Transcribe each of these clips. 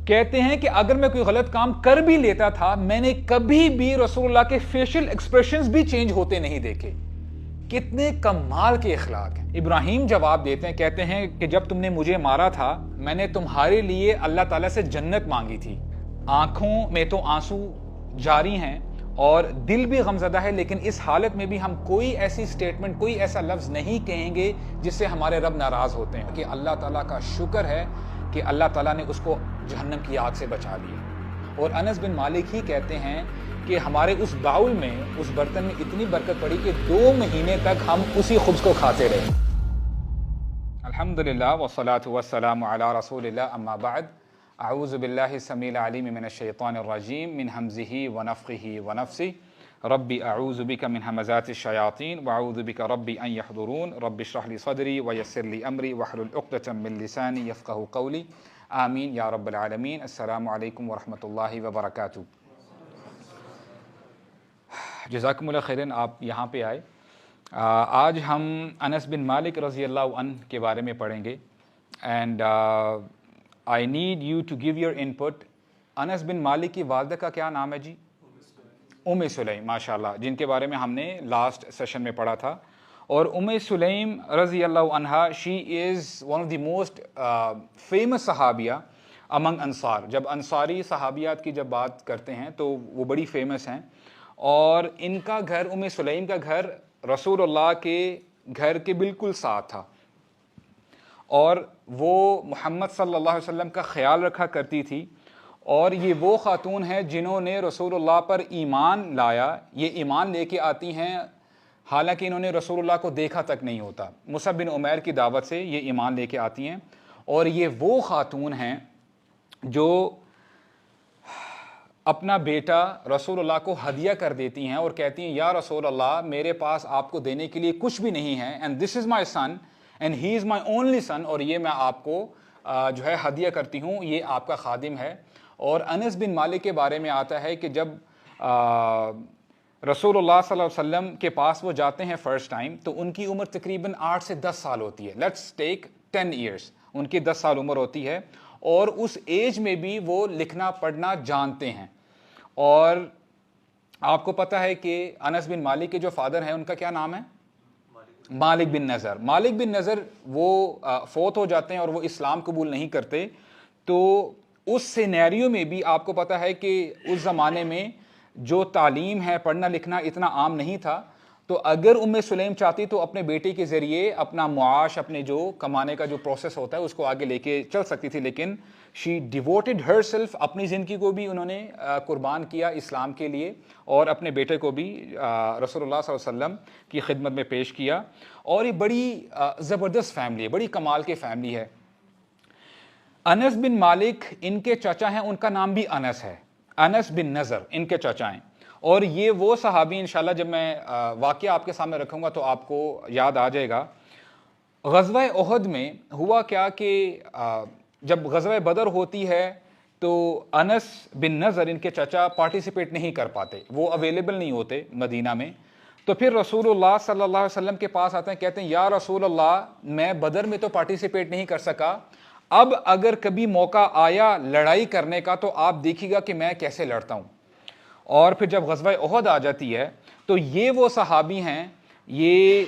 کہتے ہیں کہ اگر میں کوئی غلط کام کر بھی لیتا تھا میں نے کبھی بھی رسول اللہ کے فیشل ایکسپریشنز بھی چینج ہوتے نہیں دیکھے. کتنے کمال کے اخلاق ہیں. ابراہیم جواب دیتے ہیں, کہتے ہیں کہ جب تم نے مجھے مارا تھا میں نے تمہارے لیے اللہ تعالیٰ سے جنت مانگی تھی. آنکھوں میں تو آنسو جاری ہیں اور دل بھی غمزدہ ہے, لیکن اس حالت میں بھی ہم کوئی ایسی سٹیٹمنٹ, کوئی ایسا لفظ نہیں کہیں گے جس سے ہمارے رب ناراض ہوتے ہیں. کہ اللہ تعالیٰ کا شکر ہے کہ اللہ تعالیٰ نے اس کو جہنم کی آگ سے بچا لیا. اور انس بن مالک ہی کہتے ہیں کہ ہمارے اس باؤل میں, اس برتن میں اتنی برکت پڑی کہ 2 مہینے تک ہم اسی خبز کو کھاتے رہے. الحمدللہ والصلاة والسلام علی رسول اللہ, اما بعد. اعوذ باللہ السمیع العلیم من الشیطان الرجیم من ھمزہ ونفخہ ونفثہ. ربی اعوذ بک من ھمزات الشیاطین واعوذ بک ربی ان یحضرون. رب اشرح لی صدری ویسر لی امری واحلل عقدۃ من لسانی یفقہوا قولی. آمین یا رب العالمین. السلام علیکم ورحمۃ اللہ وبرکاتہ. جزاکم اللہ خیرن, آپ یہاں پہ آئے. آج ہم انس بن مالک رضی اللہ عنہ کے بارے میں پڑھیں گے. And I need you to give your input. Anas bin Malik کی والدہ کا کیا نام ہے جی؟ ام سلیم, ماشاء اللہ, جن کے بارے میں ہم نے لاسٹ سیشن میں پڑھا تھا. اور ام سلیم رضی اللہ عنہا, she is one of the most famous صحابیہ امنگ انصار. جب انصاری صحابیات کی جب بات کرتے ہیں تو وہ بڑی فیمس ہیں. اور ان کا گھر, ام سلیم کا گھر رسول اللہ کے گھر کے بالکل ساتھ تھا, اور وہ محمد صلی اللہ علیہ وسلم کا خیال رکھا کرتی تھی. اور یہ وہ خاتون ہیں جنہوں نے رسول اللہ پر ایمان لایا. یہ ایمان لے کے آتی ہیں حالانکہ انہوں نے رسول اللہ کو دیکھا تک نہیں ہوتا. مصعب بن عمیر کی دعوت سے یہ ایمان لے کے آتی ہیں. اور یہ وہ خاتون ہیں جو اپنا بیٹا رسول اللہ کو ہدیہ کر دیتی ہیں اور کہتی ہیں یا رسول اللہ میرے پاس آپ کو دینے کے لیے کچھ بھی نہیں ہے, and this is my son and he is my only son, اور یہ میں آپ کو جو ہے ہدیہ کرتی ہوں, یہ آپ کا خادم ہے. اور انس بن مالک کے بارے میں آتا ہے کہ جب رسول اللہ صلی اللہ علیہ وسلم کے پاس وہ جاتے ہیں فرسٹ ٹائم, تو ان کی عمر تقریباً 8 سے 10 سال ہوتی ہے. لیٹس ٹیک 10 ایئرس, ان کی 10 سال عمر ہوتی ہے. اور اس ایج میں بھی وہ لکھنا پڑھنا جانتے ہیں. اور آپ کو پتہ ہے کہ انس بن مالک کے جو فادر ہیں ان کا کیا نام ہے؟ مالک بن نضر. مالک بن نضر وہ فوت ہو جاتے ہیں اور وہ اسلام قبول نہیں کرتے. تو اس سینیریو میں بھی آپ کو پتہ ہے کہ اس زمانے میں جو تعلیم ہے, پڑھنا لکھنا اتنا عام نہیں تھا. تو اگر ام سلیم چاہتی تو اپنے بیٹے کے ذریعے اپنا معاش, اپنے جو کمانے کا جو پروسیس ہوتا ہے اس کو آگے لے کے چل سکتی تھی, لیکن شی ڈیووٹڈ ہر سیلف, اپنی زندگی کو بھی انہوں نے قربان کیا اسلام کے لیے, اور اپنے بیٹے کو بھی رسول اللہ صلی اللہ علیہ وسلم کی خدمت میں پیش کیا. اور یہ بڑی زبردست فیملی ہے, بڑی کمال کی فیملی ہے. انس بن مالک ان کے چچا ہیں, ان کا نام بھی انس ہے, انس بن نضر ان کے چچا ہیں. اور یہ وہ صحابی, انشاءاللہ جب میں واقعہ آپ کے سامنے رکھوں گا تو آپ کو یاد آ جائے گا. غزوہ احد میں ہوا کیا کہ جب غزوہ بدر ہوتی ہے تو انس بن نضر ان کے چچا پارٹیسپیٹ نہیں کر پاتے, وہ اویلیبل نہیں ہوتے مدینہ میں. تو پھر رسول اللہ صلی اللہ علیہ وسلم کے پاس آتے ہیں, کہتے ہیں یا رسول اللہ میں بدر میں تو پارٹیسپیٹ نہیں کر سکا, اب اگر کبھی موقع آیا لڑائی کرنے کا تو آپ دیکھیے گا کہ میں کیسے لڑتا ہوں. اور پھر جب غزوہ احد آ جاتی ہے تو یہ وہ صحابی ہیں, یہ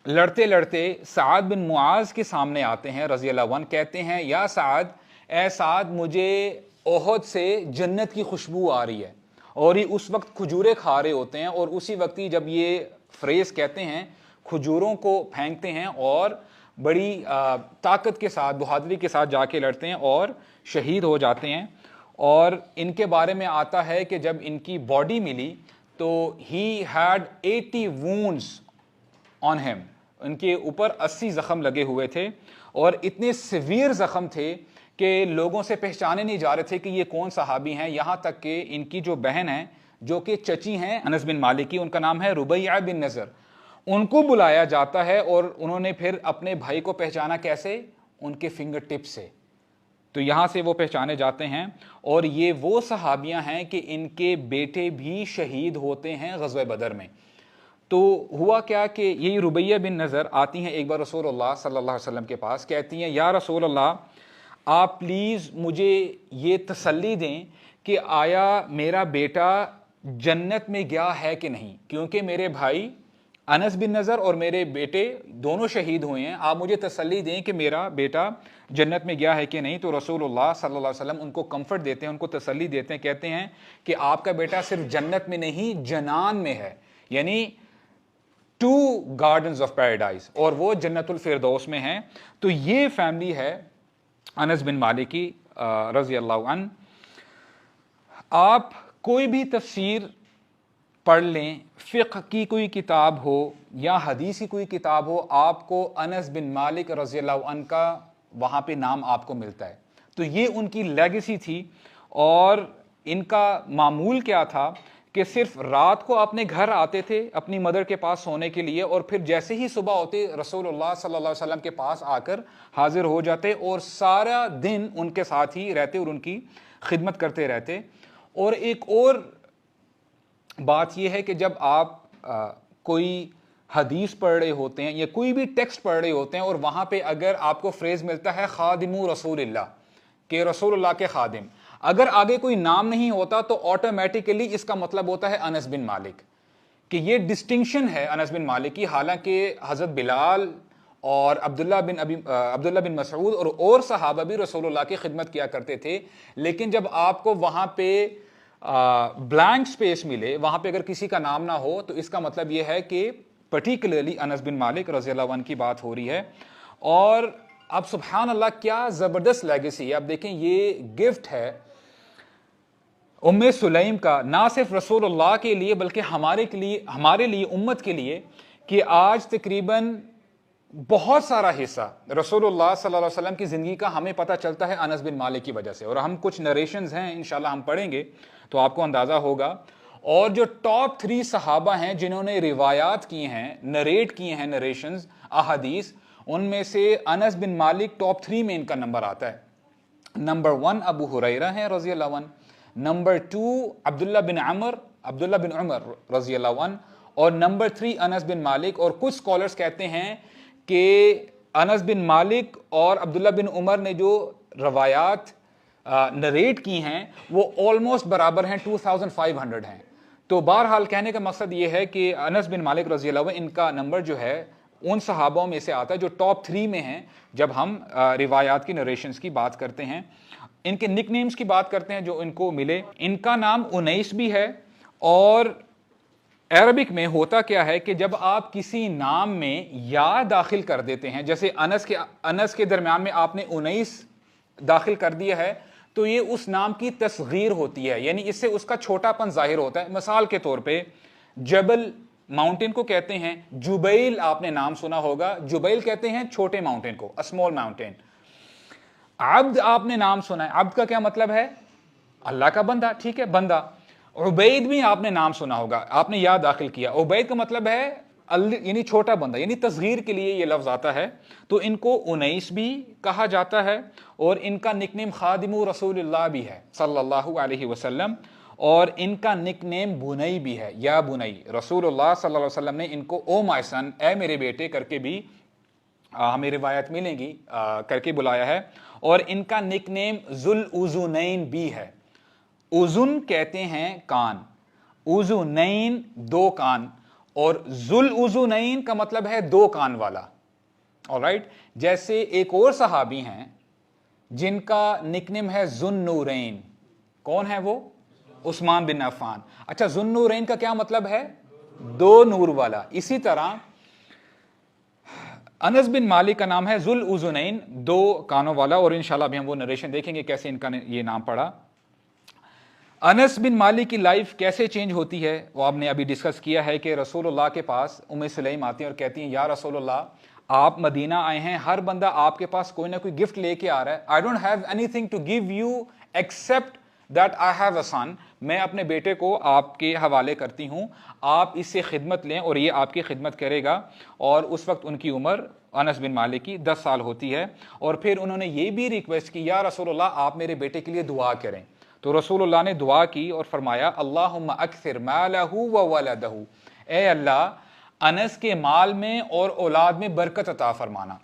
لڑتے لڑتے سعد بن معاذ کے سامنے آتے ہیں رضی اللہ عنہ. کہتے ہیں یا سعد, اے سعد مجھے احد سے جنت کی خوشبو آ رہی ہے. اور یہ اس وقت کھجوریں کھا رہے ہوتے ہیں, اور اسی وقت ہی جب یہ فریز کہتے ہیں کھجوروں کو پھینکتے ہیں اور بڑی طاقت کے ساتھ, بہادری کے ساتھ جا کے لڑتے ہیں اور شہید ہو جاتے ہیں. اور ان کے بارے میں آتا ہے کہ جب ان کی باڈی ملی تو he had 80 wounds on him, ان کے اوپر 80 زخم لگے ہوئے تھے, اور اتنے سیویئر زخم تھے کہ لوگوں سے پہچانے نہیں جا رہے تھے کہ یہ کون صحابی ہیں. یہاں تک کہ ان کی جو بہن ہیں جو کہ چچی ہیں انس بن مالک کی, ان کا نام ہے ربیعہ بن نضر, ان کو بلایا جاتا ہے. اور انہوں نے پھر اپنے بھائی کو پہچانا کیسے؟ ان کے فنگر ٹپ سے. تو یہاں سے وہ پہچانے جاتے ہیں. اور یہ وہ صحابیاں ہیں کہ ان کے بیٹے بھی شہید ہوتے ہیں غزوہ بدر میں. تو ہوا کیا کہ یہ ربیعہ بن نضر آتی ہیں ایک بار رسول اللہ صلی اللہ علیہ وسلم کے پاس, کہتی ہیں یا رسول اللہ آپ پلیز مجھے یہ تسلی دیں کہ آیا میرا بیٹا جنت میں گیا ہے کہ نہیں، کیونکہ میرے بھائی انس بن نضر اور میرے بیٹے دونوں شہید ہوئے ہیں، آپ مجھے تسلی دیں کہ میرا بیٹا جنت میں گیا ہے کہ نہیں۔ تو رسول اللہ صلی اللہ علیہ وسلم ان کو کمفرٹ دیتے ہیں، ان کو تسلی دیتے ہیں، کہتے ہیں کہ آپ کا بیٹا صرف جنت میں نہیں جنان میں ہے، یعنی 2 گارڈنز آف پیراڈائز، اور وہ جنت الفردوس میں ہیں۔ تو یہ فیملی ہے انس بن مالک کی رضی اللہ عنہ۔ آپ کوئی بھی تفسیر پڑھ لیں، فقہ کی کوئی کتاب ہو یا حدیث کی کوئی کتاب ہو، آپ کو انس بن مالک رضی اللہ عنہ کا وہاں پہ نام آپ کو ملتا ہے۔ تو یہ ان کی لیگیسی تھی، اور ان کا معمول کیا تھا کہ صرف رات کو اپنے گھر آتے تھے اپنی مدر کے پاس سونے کے لیے، اور پھر جیسے ہی صبح ہوتے رسول اللہ صلی اللہ علیہ وسلم کے پاس آ کر حاضر ہو جاتے، اور سارا دن ان کے ساتھ ہی رہتے اور ان کی خدمت کرتے رہتے۔ اور ایک اور بات یہ ہے کہ جب آپ کوئی حدیث پڑھ رہے ہوتے ہیں یا کوئی بھی ٹیکسٹ پڑھ رہے ہوتے ہیں، اور وہاں پہ اگر آپ کو فریز ملتا ہے خادم رسول اللہ، کہ رسول اللہ کے خادم، اگر آگے کوئی نام نہیں ہوتا تو آٹومیٹیکلی اس کا مطلب ہوتا ہے انس بن مالک، کہ یہ ڈسٹنکشن ہے انس بن مالک کی۔ حالانکہ حضرت بلال اور عبداللہ بن مسعود اور صحابہ بھی رسول اللہ کی خدمت کیا کرتے تھے، لیکن جب آپ کو وہاں پہ بلینک سپیس ملے، وہاں پہ اگر کسی کا نام نہ ہو، تو اس کا مطلب یہ ہے کہ پرٹیکولرلی انس بن مالک رضی اللہ عنہ کی بات ہو رہی ہے۔ اور اب سبحان اللہ کیا زبردست لیگیسی ہے، اب دیکھیں یہ گفٹ ہے ام سلیم کا، نہ صرف رسول اللہ کے لیے بلکہ ہمارے لیے امت کے لیے، کہ آج تقریباً بہت سارا حصہ رسول اللہ صلی اللہ علیہ وسلم کی زندگی کا ہمیں پتہ چلتا ہے انس بن مالک کی وجہ سے، اور ہم کچھ نریشنز ہیں انشاءاللہ ہم پڑھیں گے تو آپ کو اندازہ ہوگا۔ اور جو ٹاپ 3 صحابہ ہیں جنہوں نے روایات کی ہیں، نریٹ کی ہیں نریشنز احادیث، ان میں سے انس بن مالک ٹاپ 3 میں ان کا نمبر آتا ہے۔ نمبر 1 ابو ہریرہ ہیں رضی اللہ عنہ، نمبر 2 عبداللہ بن عمر رضی اللہ عنہ، اور نمبر 3 انس بن مالک۔ اور کچھ سکولرز کہتے ہیں کہ انس بن مالک اور عبداللہ بن عمر نے جو روایات نریٹ کی ہیں وہ آلموسٹ برابر ہیں، 2500 ہیں۔ تو بہرحال کہنے کا مقصد یہ ہے کہ انس بن مالک رضی اللہ عنہ ان کا نمبر جو ہے ان صحابوں میں سے آتا ہے جو ٹاپ 3 میں ہیں جب ہم روایات کی نریشنز کی بات کرتے ہیں۔ ان کے نک نیمز کی بات کرتے ہیں جو ان کو ملے۔ ان کا نام انیس بھی ہے، اور عربک میں ہوتا کیا ہے کہ جب آپ کسی نام میں یا داخل کر دیتے ہیں، جیسے انس کے درمیان میں آپ نے انیس داخل کر دیا ہے، تو یہ اس نام کی تصغیر ہوتی ہے، یعنی اس سے اس کا چھوٹا پن ظاہر ہوتا ہے۔ مثال کے طور پہ جبل ماؤنٹین کو کہتے ہیں، جبیل آپ نے نام سنا ہوگا، جبیل کہتے ہیں چھوٹے ماؤنٹین کو، اسمال ماؤنٹین۔ عبد آپ نے نام سنا ہے، عبد کا کیا مطلب ہے؟ اللہ کا بندہ، ٹھیک ہے، بندہ۔ عبید بھی آپ نے نام سنا ہوگا، آپ نے یا داخل کیا، عبید کا مطلب ہے یعنی چھوٹا بندہ، یعنی تصغیر کے لیے یہ لفظ آتا ہے۔ تو ان کو انیس بھی کہا جاتا ہے، اور ان کا نک نیم خادم رسول اللہ بھی ہے صلی اللہ علیہ وسلم، اور ان کا نک نیم بنئی بھی ہے، یا بنئی۔ رسول اللہ صلی اللہ علیہ وسلم نے ان کو او مائی سن، اے میرے بیٹے کر کے بھی ہمیں روایت ملیں گی کر کے بلایا ہے۔ اور ان کا نک نیم ذوالأذنین بھی ہے۔ اذن کہتے ہیں کان، اذنین 2 کان، اور ذوالأذنین کا مطلب ہے 2 کان والا۔ آلرائٹ، جیسے ایک اور صحابی ہیں جن کا نک نیم ہے ذوالنورین، کون ہے وہ؟ عثمان بن عفان۔ اچھا، ذوالنورین کا کیا مطلب ہے؟ 2 نور والا۔ اسی طرح انس بن مالک کا نام ہے ذوالأذنین، 2 کانوں والا، اور انشاءاللہ ابھی ہم وہ نریشن دیکھیں گے کیسے ان کا یہ نام پڑا۔ انس بن مالک کی لائف کیسے چینج ہوتی ہے وہ آپ نے ابھی ڈسکس کیا ہے کہ رسول اللہ کے پاس ام سلیم آتی ہیں اور کہتی ہیں یا رسول اللہ آپ مدینہ آئے ہیں، ہر بندہ آپ کے پاس کوئی نہ کوئی گفٹ لے کے آ رہا ہے، I don't have anything to give you except that I have a son, میں اپنے بیٹے کو آپ کے حوالے کرتی ہوں، آپ اس سے خدمت لیں اور یہ آپ کی خدمت کرے گا۔ اور اس وقت ان کی عمر انس بن مالک کی 10 سال ہوتی ہے، اور پھر انہوں نے یہ بھی ریکویسٹ کی یا رسول اللہ آپ میرے بیٹے کے لیے دعا کریں۔ تو رسول اللہ نے دعا کی اور فرمایا اللہم اکثر مالہ وولدہ، اے اللہ انس کے مال میں اور اولاد میں برکت عطا فرمانا۔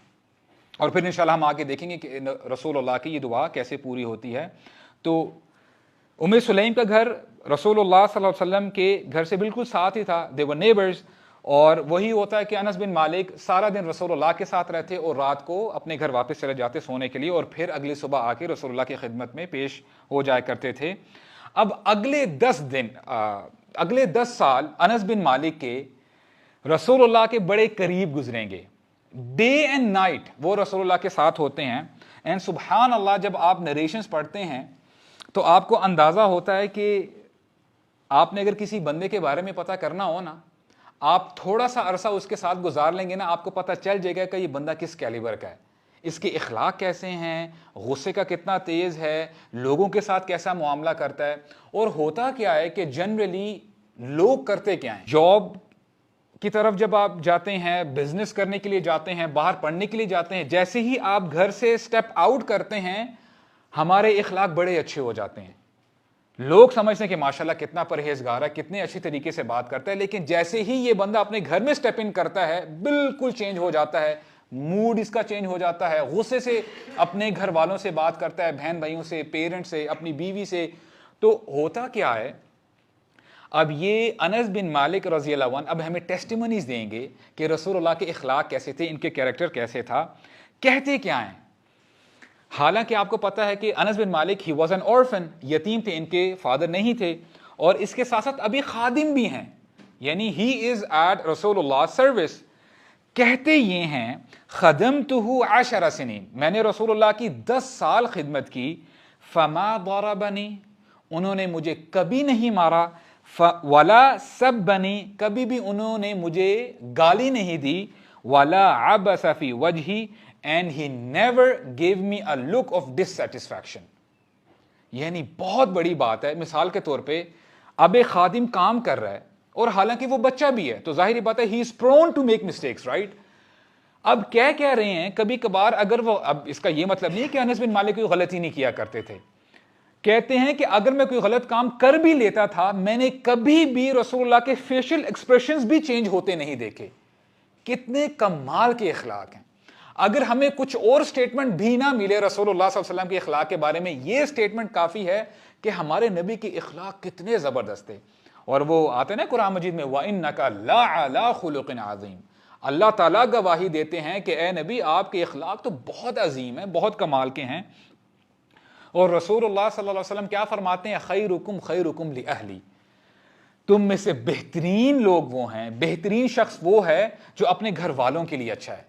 اور پھر انشاءاللہ ہم آگے دیکھیں گے کہ رسول اللہ کی یہ دعا کیسے پوری ہوتی ہے. تو ام سلیم کا گھر رسول اللہ صلی اللہ علیہ وسلم کے گھر سے بالکل ساتھ ہی تھا. دے ور نیبرز. اور وہی ہوتا ہے کہ انس بن مالک سارا دن رسول اللہ کے ساتھ رہتے اور رات کو اپنے گھر واپس چلے جاتے سونے کے لیے, اور پھر اگلی صبح آ کے رسول اللہ کی خدمت میں پیش ہو جایا کرتے تھے. اب اگلے 10 سال انس بن مالک کے رسول اللہ کے بڑے قریب گزریں گے. ڈے اینڈ نائٹ وہ رسول اللہ کے ساتھ ہوتے ہیں. اینڈ سبحان اللہ, جب آپ نریشنز پڑھتے ہیں تو آپ کو اندازہ ہوتا ہے کہ آپ نے اگر کسی بندے کے بارے میں پتہ کرنا ہو نا, آپ تھوڑا سا عرصہ اس کے ساتھ گزار لیں گے نا, آپ کو پتہ چل جائے گا کہ یہ بندہ کس کیلیبر کا ہے, اس کے اخلاق کیسے ہیں, غصے کا کتنا تیز ہے, لوگوں کے ساتھ کیسا معاملہ کرتا ہے. اور ہوتا کیا ہے کہ جنرلی لوگ کرتے کیا ہیں, جاب کی طرف جب آپ جاتے ہیں, بزنس کرنے کے لیے جاتے ہیں, باہر پڑھنے کے لیے جاتے ہیں, جیسے ہی آپ گھر سے سٹیپ آؤٹ کرتے ہیں ہمارے اخلاق بڑے اچھے ہو جاتے ہیں. لوگ سمجھتے ہیں کہ ماشاءاللہ کتنا پرہیزگار ہے, کتنے اچھی طریقے سے بات کرتا ہے, لیکن جیسے ہی یہ بندہ اپنے گھر میں سٹیپ ان کرتا ہے بالکل چینج ہو جاتا ہے, موڈ اس کا چینج ہو جاتا ہے, غصے سے اپنے گھر والوں سے بات کرتا ہے, بہن بھائیوں سے, پیرنٹ سے, اپنی بیوی سے. تو ہوتا کیا ہے, اب یہ انس بن مالک رضی اللہ عنہ اب ہمیں ٹیسٹیمونیز دیں گے کہ رسول اللہ کے اخلاق کیسے تھے, ان کے کیریکٹر کیسے تھا. کہتے کیا ہیں, حالانکہ آپ کو پتا ہے کہ انس bin Malik he was an اورفن, یتیم تھے, ان کے فادر نہیں تھے, اور اس کے ساتھ ساتھ ابھی خادم بھی ہیں, یعنی ہی از ایٹ رسول اللہ سروس. کہتے یہ ہیں خدمتہ 10 سنین, میں نے رسول اللہ کی 10 سال خدمت کی. فما ضربنی, انہوں نے مجھے کبھی نہیں مارا. ولا سبنی, کبھی بھی انہوں نے مجھے گالی نہیں دی. ولا عبس فی وجہی, and he never gave me a look of dissatisfaction. یعنی بہت بڑی بات ہے. مثال کے طور پہ اب ایک خادم کام کر رہا ہے اور حالانکہ وہ بچہ بھی ہے, تو ظاہری بات ہے he is prone to make mistakes, right? اب کہہ رہے ہیں کبھی کبھار اگر وہ, اب اس کا یہ مطلب نہیں ہے کہ انس بن مالک کوئی غلطی نہیں کیا کرتے تھے. کہتے ہیں کہ اگر میں کوئی غلط کام کر بھی لیتا تھا, میں نے کبھی بھی رسول اللہ کے فیشل ایکسپریشنز بھی چینج ہوتے نہیں دیکھے. کتنے کمال کے اخلاق ہیں. اگر ہمیں کچھ اور سٹیٹمنٹ بھی نہ ملے رسول اللہ صلی اللہ علیہ وسلم کے اخلاق کے بارے میں, یہ سٹیٹمنٹ کافی ہے کہ ہمارے نبی کے اخلاق کتنے زبردست تھے. اور وہ آتے ہیں نا قرآن مجید میں, وَإِنَّكَ لَعَلَىٰ خُلُقٍ عَظِيمٍ, اللہ تعالیٰ گواہی دیتے ہیں کہ اے نبی آپ کے اخلاق تو بہت عظیم ہیں, بہت کمال کے ہیں. اور رسول اللہ صلی اللہ علیہ وسلم کیا فرماتے ہیں, خیرکم خیرکم لأہلی, تم میں سے بہترین لوگ وہ ہیں, بہترین شخص وہ ہے جو اپنے گھر والوں کے لیے اچھا ہے.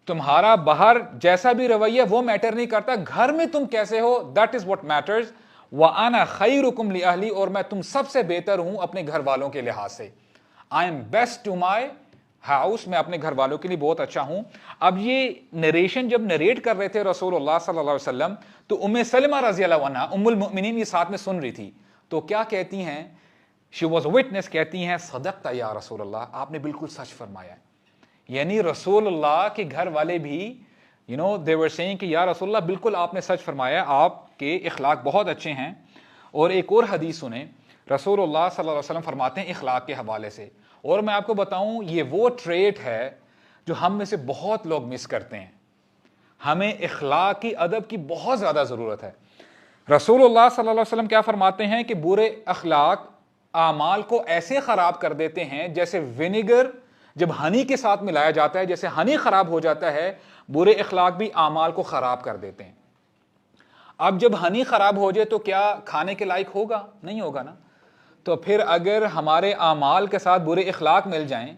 تمہارا باہر جیسا بھی رویہ وہ میٹر نہیں کرتا, گھر میں تم کیسے ہو, دیٹ از واٹ میٹرز. وَأَنَا خَيْرُكُمْ لِأَهْلِي, اور میں تم سب سے بہتر ہوں اپنے گھر والوں کے لحاظ سے. I am best to my house, میں اپنے گھر والوں کے لیے بہت اچھا ہوں. اب یہ نریشن جب نریٹ کر رہے تھے رسول اللہ صلی اللہ علیہ وسلم, تو ام سلمہ رضی اللہ عنہا ام المؤمنین یہ ساتھ میں سن رہی تھی. تو کیا کہتی ہیں, she was a witness, کہتی ہیں صدقت یا رسول اللہ, آپ نے بالکل سچ فرمایا. یعنی رسول اللہ کے گھر والے بھی they were saying کہ یا رسول اللہ بالکل آپ نے سچ فرمایا, آپ کے اخلاق بہت اچھے ہیں. اور ایک اور حدیث سنیں, رسول اللہ صلی اللہ علیہ وسلم فرماتے ہیں اخلاق کے حوالے سے, اور میں آپ کو بتاؤں یہ وہ ٹریٹ ہے جو ہم میں سے بہت لوگ مس کرتے ہیں. ہمیں اخلاق کی, ادب کی بہت زیادہ ضرورت ہے. رسول اللہ صلی اللہ علیہ وسلم کیا فرماتے ہیں کہ برے اخلاق اعمال کو ایسے خراب کر دیتے ہیں جیسے ونیگر جب ہنی کے ساتھ ملایا جاتا ہے, جیسے ہنی خراب ہو جاتا ہے, برے اخلاق بھی اعمال کو خراب کر دیتے ہیں. اب جب ہنی خراب ہو جائے تو کیا کھانے کے لائق ہوگا؟ نہیں ہوگا نا. تو پھر اگر ہمارے اعمال کے ساتھ برے اخلاق مل جائیں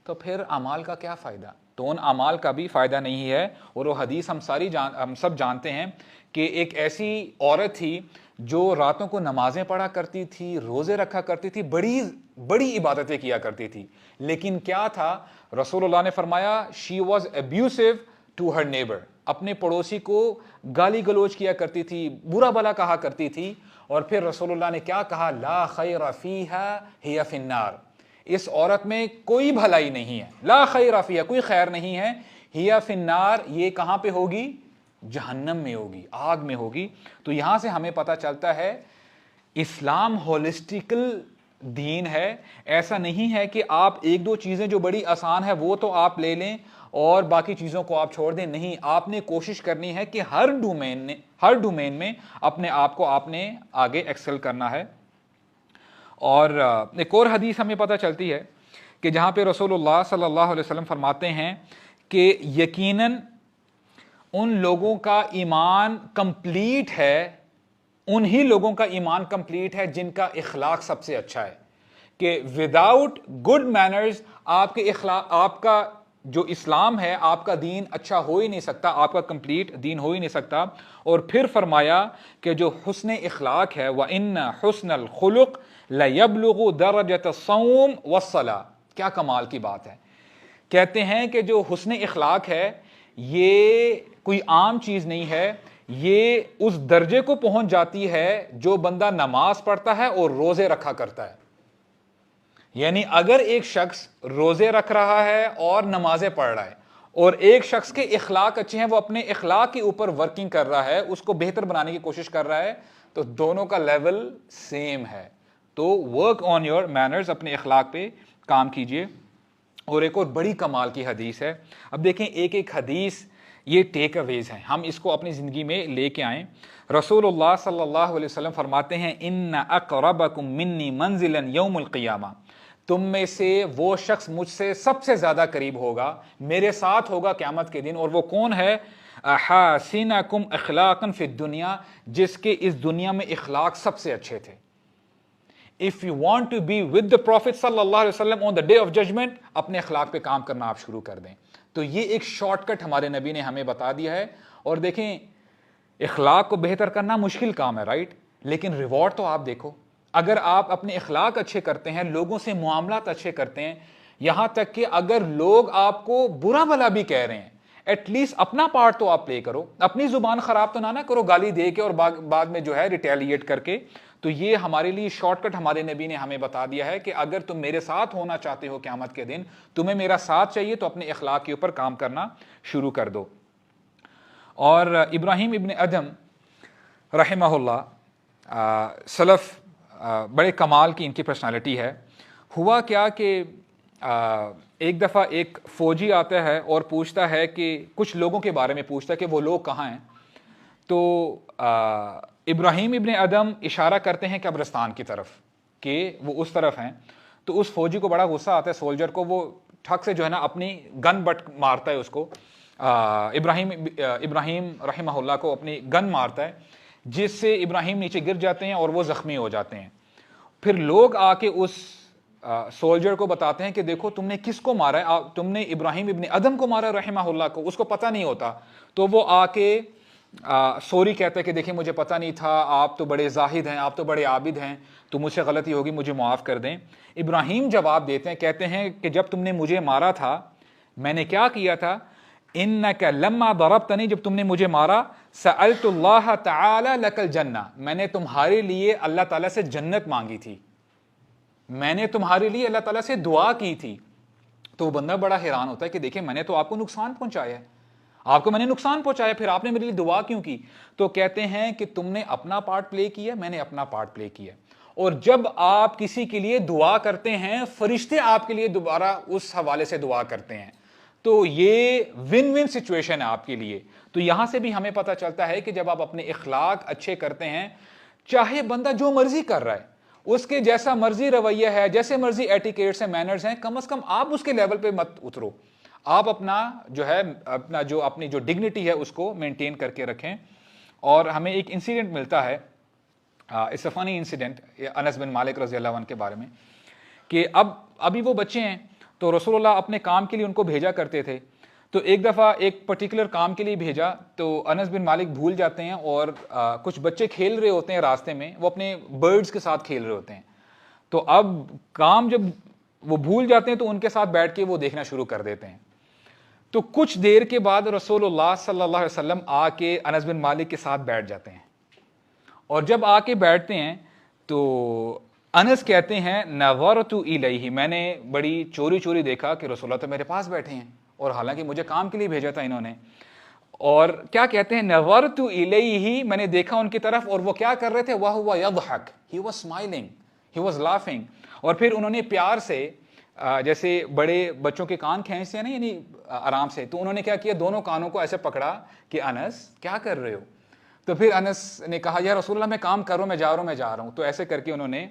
تو پھر اعمال کا کیا فائدہ؟ تو ان اعمال کا بھی فائدہ نہیں ہے. اور وہ حدیث ہم سب جانتے ہیں کہ ایک ایسی عورت تھی جو راتوں کو نمازیں پڑھا کرتی تھی, روزے رکھا کرتی تھی, بڑی بڑی عبادتیں کیا کرتی تھی, لیکن کیا تھا, رسول اللہ نے فرمایا she was abusive to her neighbor, اپنے پڑوسی کو گالی گلوچ کیا کرتی تھی, برا بھلا کہا کرتی تھی. اور پھر رسول اللہ نے کیا کہا, لا خیر فیہا ہی فی النار, اس عورت میں کوئی بھلائی نہیں ہے, لا خیر فیہا, کوئی خیر نہیں ہے, ہی فی النار, یہ کہاں پہ ہوگی؟ جہنم میں ہوگی, آگ میں ہوگی. تو یہاں سے ہمیں پتہ چلتا ہے اسلام ہولسٹیکل دین ہے. ایسا نہیں ہے کہ آپ ایک دو چیزیں جو بڑی آسان ہے وہ تو آپ لے لیں اور باقی چیزوں کو آپ چھوڑ دیں. نہیں, آپ نے کوشش کرنی ہے کہ ہر ڈومین میں اپنے آپ کو آپ نے آگے ایکسل کرنا ہے. اور ایک اور حدیث ہمیں پتہ چلتی ہے کہ جہاں پہ رسول اللہ صلی اللہ علیہ وسلم فرماتے ہیں کہ یقیناً ان لوگوں کا ایمان کمپلیٹ ہے, انہی لوگوں کا ایمان کمپلیٹ ہے جن کا اخلاق سب سے اچھا ہے, کہ وداؤٹ گڈ مینرز آپ کے اخلاق, آپ کا جو اسلام ہے, آپ کا دین اچھا ہو ہی نہیں سکتا, آپ کا کمپلیٹ دین ہو ہی نہیں سکتا. اور پھر فرمایا کہ جو حسن اخلاق ہے وَإِنَّ حُسْنَ الْخُلُقِ لَيَبْلُغُ دَرَجَةَ الصَّوْمِ وَالصَّلَاةِ. کیا کمال کی بات ہے. کہتے ہیں کہ جو حسن اخلاق ہے یہ کوئی عام چیز نہیں ہے, یہ اس درجے کو پہنچ جاتی ہے جو بندہ نماز پڑھتا ہے اور روزے رکھا کرتا ہے. یعنی اگر ایک شخص روزے رکھ رہا ہے اور نمازیں پڑھ رہا ہے, اور ایک شخص کے اخلاق اچھے ہیں, وہ اپنے اخلاق کے اوپر ورکنگ کر رہا ہے, اس کو بہتر بنانے کی کوشش کر رہا ہے, تو دونوں کا لیول سیم ہے. تو ورک آن یور مینرز, اپنے اخلاق پہ کام کیجئے. اور ایک اور بڑی کمال کی حدیث ہے. اب دیکھیں ایک ایک حدیث یہ ٹیک اویز ہیں, ہم اس کو اپنی زندگی میں لے کے آئیں. رسول اللہ صلی اللہ علیہ وسلم فرماتے ہیں ان اقربکم منی منزلا یوم القیامہ, تم میں سے وہ شخص مجھ سے سب سے زیادہ قریب ہوگا, میرے ساتھ ہوگا قیامت کے دن, اور وہ کون ہے؟ احاسنکم اخلاقا فی الدنیا, جس کے اس دنیا میں اخلاق سب سے اچھے تھے. If you want to be with the Prophet صلی اللہ علیہ وسلم on the day of judgment, اپنے اخلاق پہ کام کرنا آپ شروع کر دیں. تو یہ ایک شارٹ کٹ ہمارے نبی نے ہمیں بتا دیا ہے. اور دیکھیں اخلاق کو بہتر کرنا مشکل کام ہے, رائٹ, لیکن ریوارڈ تو آپ دیکھو. اگر آپ اپنے اخلاق اچھے کرتے ہیں, لوگوں سے معاملات اچھے کرتے ہیں, یہاں تک کہ اگر لوگ آپ کو برا بھلا بھی کہہ رہے ہیں, ایٹ لیسٹ اپنا پارٹ تو آپ پلے کرو, اپنی زبان خراب تو نہ کرو گالی دے کے اور بعد میں جو ہے ریٹیلیٹ کر کے. تو یہ ہمارے لیے شارٹ کٹ ہمارے نبی نے ہمیں بتا دیا ہے کہ اگر تم میرے ساتھ ہونا چاہتے ہو قیامت کے دن, تمہیں میرا ساتھ چاہیے, تو اپنے اخلاق کے اوپر کام کرنا شروع کر دو. اور ابراہیم ابن ادم رحمہ اللہ سلف, بڑے کمال کی ان کی پرسنالٹی ہے. ہوا کیا کہ ایک دفعہ ایک فوجی آتا ہے اور پوچھتا ہے کہ کچھ لوگوں کے بارے میں پوچھتا ہے کہ وہ لوگ کہاں ہیں. تو ابراہیم ابن ادم اشارہ کرتے ہیں قبرستان کی طرف کہ وہ اس طرف ہیں. تو اس فوجی کو بڑا غصہ آتا ہے, سولجر کو, وہ ٹھک سے جو ہے نا اپنی گن بٹ مارتا ہے اس کو, ابراہیم رحمہ اللہ کو اپنی گن مارتا ہے, جس سے ابراہیم نیچے گر جاتے ہیں اور وہ زخمی ہو جاتے ہیں. پھر لوگ آ کے اس سولجر کو بتاتے ہیں کہ دیکھو تم نے کس کو مارا ہے, تم نے ابراہیم ابن ادم کو مارا رحمہ اللہ کو. اس کو پتہ نہیں ہوتا, تو وہ آ کے سوری کہتا ہے کہ دیکھیں مجھے پتہ نہیں تھا, آپ تو بڑے زاہد ہیں, آپ تو بڑے عابد ہیں, تو مجھ سے غلطی ہوگی, مجھے معاف کر دیں. ابراہیم جواب دیتے ہیں, کہتے ہیں کہ جب تم نے مجھے مارا تھا میں نے کیا کیا تھا؟ انک لما ضربتنی, جب تم نے مجھے مارا, سألت اللہ تعالی لک الجنہ, میں نے تمہارے لیے اللہ تعالیٰ سے جنت مانگی تھی, میں نے تمہارے لیے اللہ تعالیٰ سے دعا کی تھی. تو وہ بندہ بڑا حیران ہوتا ہے کہ دیکھیں میں نے تو آپ کو نقصان پہنچایا ہے, آپ کو میں نے نقصان پہنچایا, پھر آپ نے میرے لیے دعا کیوں کی؟ تو کہتے ہیں کہ تم نے اپنا پارٹ پلے کیا, میں نے اپنا پارٹ پلے کیا. اور جب آپ کسی کے لیے دعا کرتے ہیں, فرشتے آپ کے لیے دوبارہ اس حوالے سے دعا کرتے ہیں, تو یہ ون ون سچویشن ہے آپ کے لیے. تو یہاں سے بھی ہمیں پتہ چلتا ہے کہ جب آپ اپنے اخلاق اچھے کرتے ہیں, چاہے بندہ جو مرضی کر رہا ہے, اس کے جیسا مرضی رویہ ہے, جیسے مرضی ایٹیکیٹس ہیں, مینرز ہیں, کم از کم آپ اس کے لیول پہ مت اترو. آپ اپنا جو ہے اپنی جو ڈگنیٹی ہے اس کو مینٹین کر کے رکھیں. اور ہمیں ایک انسیڈنٹ ملتا ہے, اٹس اے فنی انسیڈنٹ, انس بن مالک رضی اللہ عنہ کے بارے میں, کہ ابھی وہ بچے ہیں, تو رسول اللہ اپنے کام کے لیے ان کو بھیجا کرتے تھے. تو ایک دفعہ ایک پرٹیکولر کام کے لیے بھیجا, تو انس بن مالک بھول جاتے ہیں, اور کچھ بچے کھیل رہے ہوتے ہیں راستے میں, وہ اپنے برڈز کے ساتھ کھیل رہے ہوتے ہیں. تو اب کام جب وہ بھول جاتے ہیں تو ان کے ساتھ بیٹھ کے وہ دیکھنا شروع کر دیتے ہیں. تو کچھ دیر کے بعد رسول اللہ صلی اللہ علیہ وسلم آ کے انس بن مالک کے ساتھ بیٹھ جاتے ہیں, اور جب آ کے بیٹھتے ہیں تو انس کہتے ہیں نظرت الیہ, میں نے بڑی چوری چوری دیکھا کہ رسول اللہ تو میرے پاس بیٹھے ہیں, اور حالانکہ مجھے کام کے لیے بھیجا تھا انہوں نے. اور کیا کہتے ہیں, نظرت الیہ, میں نے دیکھا ان کی طرف, اور وہ کیا کر رہے تھے, وہو یضحک, he was smiling, he was laughing. اور پھر انہوں نے پیار سے جیسے بڑے بچوں کے کان کھینچتے ہیں نا یعنی آرام سے, تو انہوں نے کیا کیا, دونوں کانوں کو ایسے پکڑا کہ انس کیا کر رہے ہو. تو پھر انس نے کہا یا رسول اللہ میں کام کر رہا ہوں, میں جا رہا ہوں. تو ایسے کر کے انہوں نے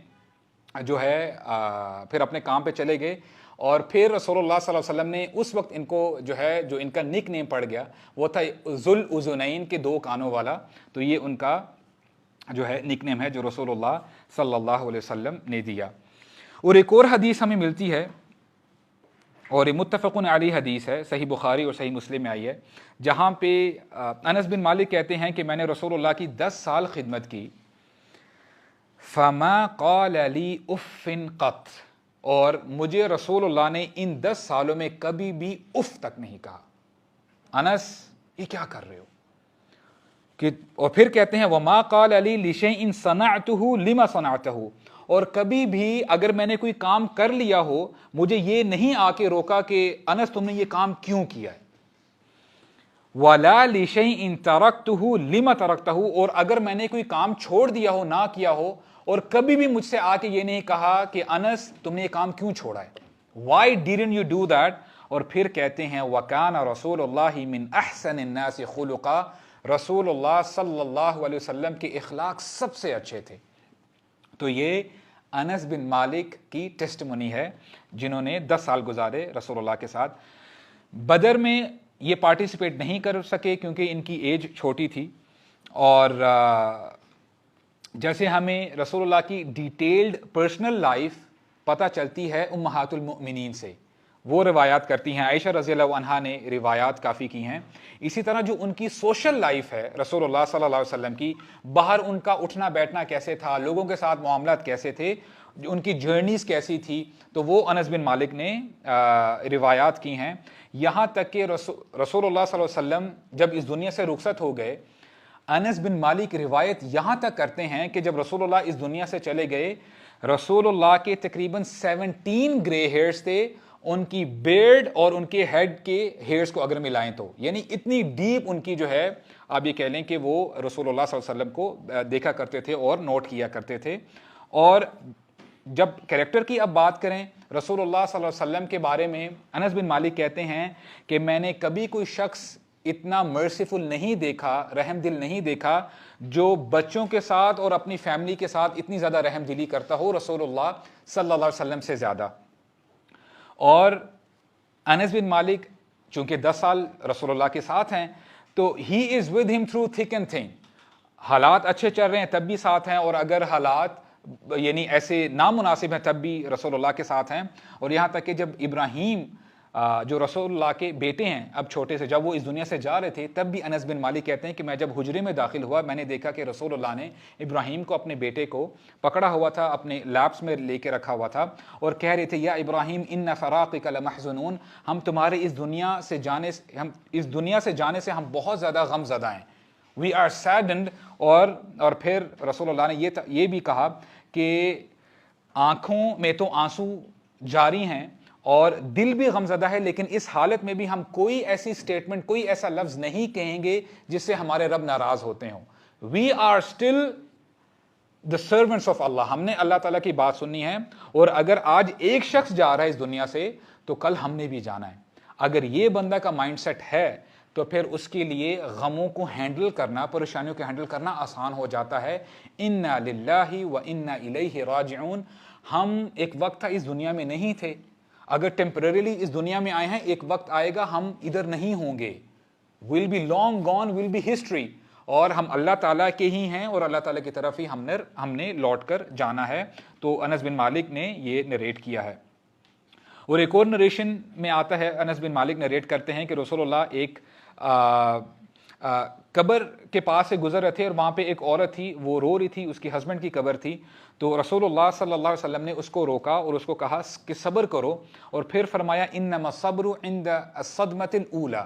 جو ہے پھر اپنے کام پہ چلے گئے. اور پھر رسول اللہ صلی اللہ علیہ وسلم نے اس وقت ان کو جو ہے, جو ان کا نک نیم پڑ گیا وہ تھا ذو الاذنین کے 2 کانوں والا. تو یہ ان کا جو ہے نک نیم ہے جو رسول اللہ صلی اللہ علیہ وسلم نے دیا. اور ایک اور حدیث ہمیں ملتی ہے, اور یہ متفقن علی حدیث ہے, صحیح بخاری اور صحیح مسلم میں آئی ہے, جہاں پہ انس بن مالک کہتے ہیں کہ میں نے رسول اللہ کی 10 سال خدمت کی, فما قال لی اف قط, اور مجھے رسول اللہ نے ان 10 سالوں میں کبھی بھی اف تک نہیں کہا. انس یہ کیا کر رہے ہو, اور پھر کہتے ہیں وما قال علی لشیء صنعته لما صنعته, اور کبھی بھی اگر میں نے کوئی کام کر لیا ہو مجھے یہ نہیں آ کے روکا کہ انس تم نے یہ کام کیوں کیا ہے. ولا لشیء ترکته لما ترکته, اور اگر میں نے کوئی کام چھوڑ دیا ہو, نہ کیا ہو, اور کبھی بھی مجھ سے آ کے یہ نہیں کہا کہ انس تم نے یہ کام کیوں چھوڑا ہے, why didn't you do that. اور پھر کہتے ہیں وکان رسول اللہ من احسن الناس خلقا, رسول اللہ صلی اللہ علیہ وسلم کے اخلاق سب سے اچھے تھے. تو یہ انس بن مالک کی ٹیسٹمونی ہے جنہوں نے 10 سال گزارے رسول اللہ کے ساتھ. بدر میں یہ پارٹیسپیٹ نہیں کر سکے کیونکہ ان کی ایج چھوٹی تھی, اور جیسے ہمیں رسول اللہ کی ڈیٹیلڈ پرسنل لائف پتہ چلتی ہے امہات المؤمنین سے, وہ روایات کرتی ہیں, عائشہ رضی اللہ عنہا نے روایات کافی کی ہیں. اسی طرح جو ان کی سوشل لائف ہے رسول اللہ صلی اللہ علیہ وسلم کی, باہر ان کا اٹھنا بیٹھنا کیسے تھا, لوگوں کے ساتھ معاملات کیسے تھے, ان کی جرنیز کیسی تھی, تو وہ انس بن مالک نے روایات کی ہیں. یہاں تک کہ رسول اللہ صلی اللہ علیہ وسلم جب اس دنیا سے رخصت ہو گئے, انس بن مالک روایت یہاں تک کرتے ہیں کہ جب رسول اللہ اس دنیا سے چلے گئے, رسول اللہ کے تقریباً 17 گرے ہیئرز تھے, ان کی بیئرڈ اور ان کے ہیڈ کے ہیئرز کو اگر ملائیں تو, یعنی اتنی ڈیپ ان کی جو ہے, آپ یہ کہہ لیں کہ وہ رسول اللہ صلی اللہ علیہ وسلم کو دیکھا کرتے تھے اور نوٹ کیا کرتے تھے. اور جب کریکٹر کی اب بات کریں رسول اللہ صلی اللہ علیہ وسلم کے بارے میں, انس بن مالک کہتے ہیں کہ میں نے کبھی کوئی شخص اتنا مرسیفل نہیں دیکھا, رحم دل نہیں دیکھا, جو بچوں کے ساتھ اور اپنی فیملی کے ساتھ اتنی زیادہ رحم دلی کرتا ہو رسول اللہ صلی اللہ علیہ وسلم سے زیادہ. اور انس بن مالک چونکہ 10 سال رسول اللہ کے ساتھ ہیں, تو he is with him through thick and thin, حالات اچھے چل رہے ہیں تب بھی ساتھ ہیں, اور اگر حالات یعنی ایسے نامناسب ہیں تب بھی رسول اللہ کے ساتھ ہیں. اور یہاں تک کہ جب ابراہیم جو رسول اللہ کے بیٹے ہیں اب چھوٹے سے, جب وہ اس دنیا سے جا رہے تھے تب بھی انس بن مالک کہتے ہیں کہ میں جب حجرے میں داخل ہوا میں نے دیکھا کہ رسول اللہ نے ابراہیم کو, اپنے بیٹے کو پکڑا ہوا تھا, اپنے لیپس میں لے کے رکھا ہوا تھا, اور کہہ رہے تھے یا ابراہیم ان فراقک لمحزنون, ہم تمہارے اس دنیا سے جانے سے ہم بہت زیادہ غم زدہ ہیں, وی آر سیڈنڈ. اور پھر رسول اللہ نے یہ بھی کہا کہ آنکھوں میں تو آنسو جاری ہیں اور دل بھی غمزدہ ہے, لیکن اس حالت میں بھی ہم کوئی ایسی سٹیٹمنٹ, کوئی ایسا لفظ نہیں کہیں گے جس سے ہمارے رب ناراض ہوتے ہوں. We are still the servants of Allah, ہم نے اللہ تعالیٰ کی بات سننی ہے, اور اگر آج ایک شخص جا رہا ہے اس دنیا سے تو کل ہم نے بھی جانا ہے. اگر یہ بندہ کا مائنڈ سیٹ ہے تو پھر اس کے لیے غموں کو ہینڈل کرنا, پریشانیوں کو ہینڈل کرنا آسان ہو جاتا ہے. انا للہ و انا الیہ راجعون, ہم ایک وقت تھا اس دنیا میں نہیں تھے, اگر ٹیمپرریلی اس دنیا میں آئے ہیں, ایک وقت آئے گا ہم ادھر نہیں ہوں گے, will be long gone, will be history, اور ہم اللہ تعالیٰ کے ہی ہیں اور اللہ تعالیٰ کی طرف ہی ہم نے لوٹ کر جانا ہے. تو انس بن مالک نے یہ نریٹ کیا ہے. اور ایک اور نریشن میں آتا ہے, انس بن مالک نریٹ کرتے ہیں کہ رسول اللہ ایک قبر کے پاس سے گزر رہے تھے, اور وہاں پہ ایک عورت تھی, وہ رو رہی تھی, اس کی ہسبینڈ کی قبر تھی. تو رسول اللہ صلی اللہ علیہ وسلم نے اس کو روکا اور اس کو کہا کہ صبر کرو, اور پھر فرمایا انما الصبر عند الصدمۃ الاولی,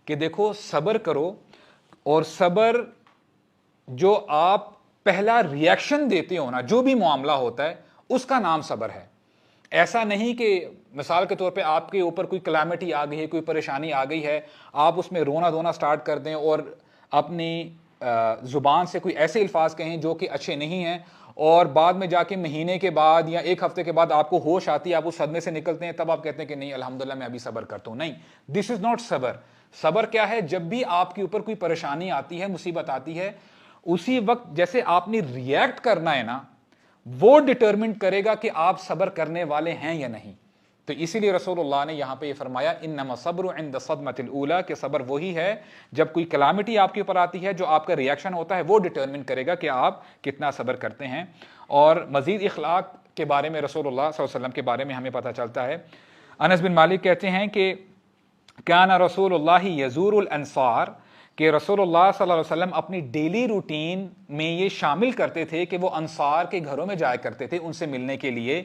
کہ دیکھو صبر کرو, اور صبر جو آپ پہلا ریئیکشن دیتے ہو نا, جو بھی معاملہ ہوتا ہے اس کا نام صبر ہے. ایسا نہیں کہ مثال کے طور پہ آپ کے اوپر کوئی کلیمٹی آ گئی ہے, کوئی پریشانی آ گئی ہے, آپ اس میں رونا دھونا سٹارٹ کر دیں اور اپنی زبان سے کوئی ایسے الفاظ کہیں جو کہ اچھے نہیں ہیں، اور بعد میں جا کے مہینے کے بعد یا ایک ہفتے کے بعد آپ کو ہوش آتی ہے، آپ اس صدمے سے نکلتے ہیں، تب آپ کہتے ہیں کہ نہیں الحمدللہ میں ابھی صبر کرتا ہوں. نہیں، دس از ناٹ صبر. صبر کیا ہے؟ جب بھی آپ کے اوپر کوئی پریشانی آتی ہے، مصیبت آتی ہے، اسی وقت جیسے آپ نے ریئیکٹ کرنا ہے نا، وہ ڈٹرمنٹ کرے گا کہ آپ صبر کرنے والے ہیں یا نہیں. تو اسی لیے رسول اللہ نے یہاں پہ یہ فرمایا انما صبر عند الصدمۃ الاولی، کہ صبر وہی ہے جب کوئی کلامٹی آپ کے اوپر آتی ہے، جو آپ کا ریئیکشن ہوتا ہے وہ ڈٹرمن کرے گا کہ آپ کتنا صبر کرتے ہیں. اور مزید اخلاق کے بارے میں رسول اللہ صلی اللہ علیہ وسلم کے بارے میں ہمیں پتہ چلتا ہے. انس بن مالک کہتے ہیں کہ کان رسول اللہ یزور الانصار، کہ رسول اللہ صلی اللہ علیہ وسلم اپنی ڈیلی روٹین میں یہ شامل کرتے تھے کہ وہ انصار کے گھروں میں جایا کرتے تھے ان سے ملنے کے لیے.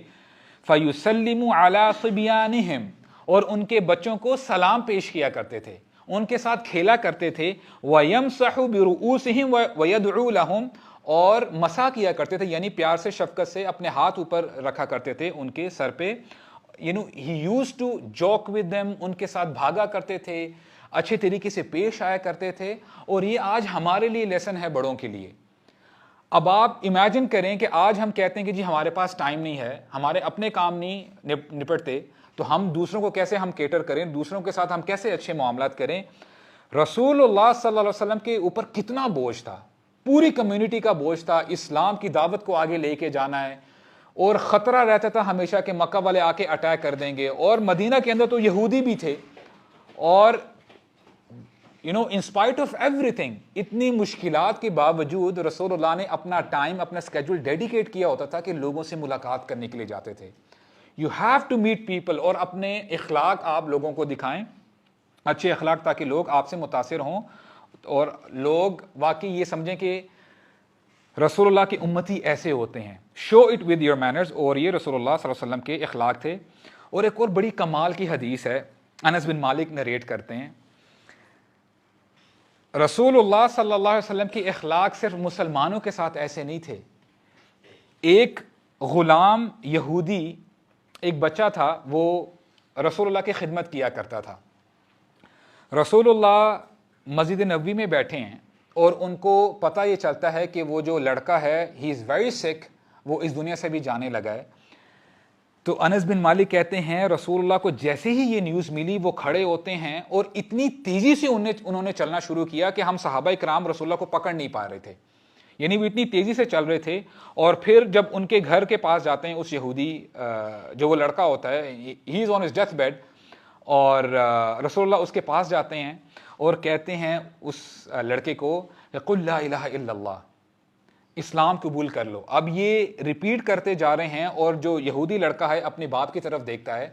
فَيُسَلِّمُ عَلَىٰ صِبْيَانِهِمْ، اور ان کے بچوں کو سلام پیش کیا کرتے تھے، ان کے ساتھ کھیلا کرتے تھے. وَيَمْسَحُ بِرُؤُوسِهِمْ وَيَدْعُو لَهُمْ، اور مسا کیا کرتے تھے، یعنی پیار سے شفقت سے اپنے ہاتھ اوپر رکھا کرتے تھے ان کے سر پہ. he used to joke with them، ان کے ساتھ بھاگا کرتے تھے، اچھے طریقے سے پیش آیا کرتے تھے. اور یہ آج ہمارے لیے لیسن ہے بڑوں کے لیے. اب آپ امیجن کریں کہ آج ہم کہتے ہیں کہ جی ہمارے پاس ٹائم نہیں ہے، ہمارے اپنے کام نہیں نپٹتے، تو ہم دوسروں کو کیسے ہم کیٹر کریں، دوسروں کے ساتھ ہم کیسے اچھے معاملات کریں. رسول اللہ صلی اللہ علیہ وسلم کے اوپر کتنا بوجھ تھا، پوری کمیونٹی کا بوجھ تھا، اسلام کی دعوت کو آگے لے کے جانا ہے، اور خطرہ رہتا تھا ہمیشہ کہ مکہ والے آ کے اٹیک کر دیں گے. اور مدینہ کے اندر تو یہودی بھی تھے، اور in spite of everything، اتنی مشکلات کے باوجود رسول اللہ نے اپنا ٹائم، اپنا اسکیجول ڈیڈیکیٹ کیا ہوتا تھا کہ لوگوں سے ملاقات کرنے کے لیے جاتے تھے. You have to meet people, اور اپنے اخلاق آپ لوگوں کو دکھائیں، اچھے اخلاق، تاکہ لوگ آپ سے متاثر ہوں اور لوگ واقعی یہ سمجھیں کہ رسول اللہ کے امتی ایسے ہوتے ہیں. Show it with your manners. اور یہ رسول اللہ صلی اللہ علیہ وسلم کے اخلاق تھے. اور ایک اور بڑی کمال کی حدیث ہے، انس بن مالک نریٹ کرتے ہیں، رسول اللہ صلی اللہ علیہ وسلم کے اخلاق صرف مسلمانوں کے ساتھ ایسے نہیں تھے. ایک غلام یہودی، ایک بچہ تھا، وہ رسول اللہ کی خدمت کیا کرتا تھا. رسول اللہ مسجد نبوی میں بیٹھے ہیں اور ان کو پتہ یہ چلتا ہے کہ وہ جو لڑکا ہے ہی از ویری سک، وہ اس دنیا سے بھی جانے لگا ہے. تو انس بن مالک کہتے ہیں رسول اللہ کو جیسے ہی یہ نیوز ملی وہ کھڑے ہوتے ہیں اور اتنی تیزی سے انہوں نے چلنا شروع کیا کہ ہم صحابہ کرام رسول اللہ کو پکڑ نہیں پا رہے تھے. یعنی وہ اتنی تیزی سے چل رہے تھے. اور پھر جب ان کے گھر کے پاس جاتے ہیں، اس یہودی جو وہ لڑکا ہوتا ہے، ہی از آن ہز ڈیتھ بیڈ، اور رسول اللہ اس کے پاس جاتے ہیں اور کہتے ہیں اس لڑکے کو قل لا الہ الا اللہ، اسلام قبول کر لو. اب یہ ریپیٹ کرتے جا رہے ہیں، اور جو یہودی لڑکا ہے اپنے باپ کی طرف دیکھتا ہے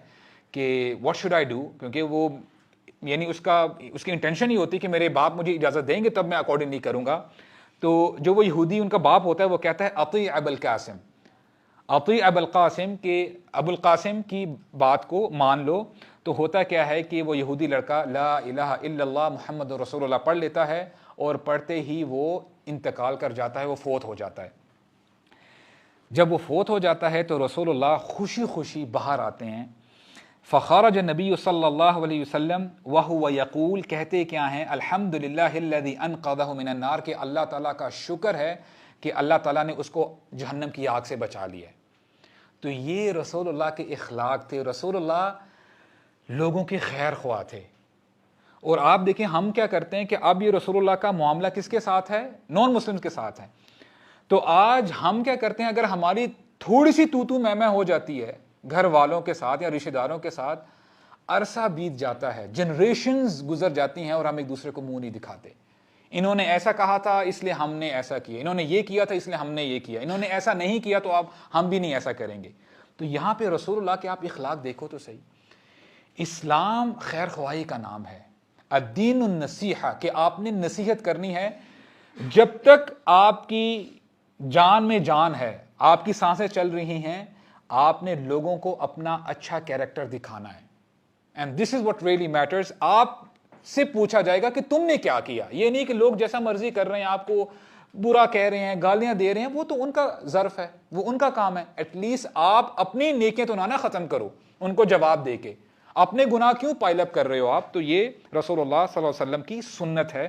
کہ واٹ شوڈ آئی ڈو، کیونکہ وہ یعنی اس کی انٹینشن ہی ہوتی کہ میرے باپ مجھے اجازت دیں گے تب میں اکارڈنگلی کروں گا. تو جو وہ یہودی ان کا باپ ہوتا ہے وہ کہتا ہے اطیع ابا القاسم، اطیع ابا القاسم، کہ ابو القاسم کی بات کو مان لو. تو ہوتا کیا ہے کہ وہ یہودی لڑکا لا الہ الا اللہ محمد رسول اللہ پڑھ لیتا ہے، اور پڑھتے ہی وہ انتقال کر جاتا ہے، وہ فوت ہو جاتا ہے. جب وہ فوت ہو جاتا ہے تو رسول اللہ خوشی خوشی باہر آتے ہیں. فخرج النبی صلی اللہ علیہ وسلم وہو یقول، کہتے کیا ہیں، الحمدللہ الذی انقذہ من النار، کہ اللہ تعالیٰ کا شکر ہے کہ اللہ تعالیٰ نے اس کو جہنم کی آگ سے بچا لیا. تو یہ رسول اللہ کے اخلاق تھے. رسول اللہ لوگوں کے خیر خواہ تھے. اور آپ دیکھیں ہم کیا کرتے ہیں کہ اب یہ رسول اللہ کا معاملہ کس کے ساتھ ہے؟ نان مسلم کے ساتھ ہے. تو آج ہم کیا کرتے ہیں، اگر ہماری تھوڑی سی تو میں ہو جاتی ہے گھر والوں کے ساتھ یا رشتہ داروں کے ساتھ، عرصہ بیت جاتا ہے، جنریشنز گزر جاتی ہیں، اور ہم ایک دوسرے کو منہ نہیں دکھاتے. انہوں نے ایسا کہا تھا اس لیے ہم نے ایسا کیا، انہوں نے یہ کیا تھا اس لیے ہم نے یہ کیا، انہوں نے ایسا نہیں کیا تو اب ہم بھی نہیں ایسا کریں گے. تو یہاں پہ رسول اللہ کے آپ اخلاق دیکھو تو صحیح. اسلام خیر خواہی کا نام ہے، الدین النصیحہ، کہ آپ نے نصیحت کرنی ہے. جب تک آپ کی جان میں جان ہے، آپ کی سانسیں چل رہی ہیں، آپ نے لوگوں کو اپنا اچھا کیریکٹر دکھانا ہے. And this is what really matters. آپ سے پوچھا جائے گا کہ تم نے کیا کیا. یہ نہیں کہ لوگ جیسا مرضی کر رہے ہیں، آپ کو برا کہہ رہے ہیں، گالیاں دے رہے ہیں، وہ تو ان کا ظرف ہے، وہ ان کا کام ہے. ایٹ لیسٹ آپ اپنی نیکیاں تو نہ ختم کرو ان کو جواب دے کے. اپنے گناہ کیوں پائل اپ کر رہے ہو آپ؟ تو یہ رسول اللہ صلی اللہ علیہ وسلم کی سنت ہے.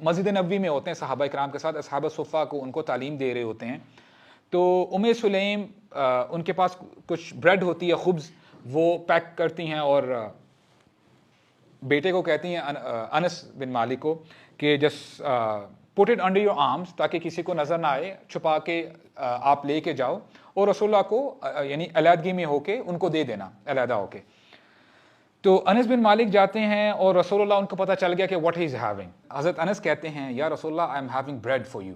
مسجد نبوی میں ہوتے ہیں صحابہ کرام کے ساتھ, اصحاب صفہ کو ان کو تعلیم دے رہے ہوتے ہیں. تو ام سلیم ان کے پاس کچھ بریڈ ہوتی ہے, خبز, وہ پیک کرتی ہیں اور بیٹے کو کہتی ہیں انس بن مالک کو کہ just put it under your arms, تاکہ کسی کو نظر نہ آئے, چھپا کے آپ لے کے جاؤ اور رسول اللہ کو یعنی علیحدگی میں ہو کے ان کو دے دینا, علیحدہ ہو کے. تو انس بن مالک جاتے ہیں اور رسول اللہ ان کو پتہ چل گیا کہ واٹ ہی از ہیونگ. حضرت انس کہتے ہیں یا رسول اللہ I am having bread for you.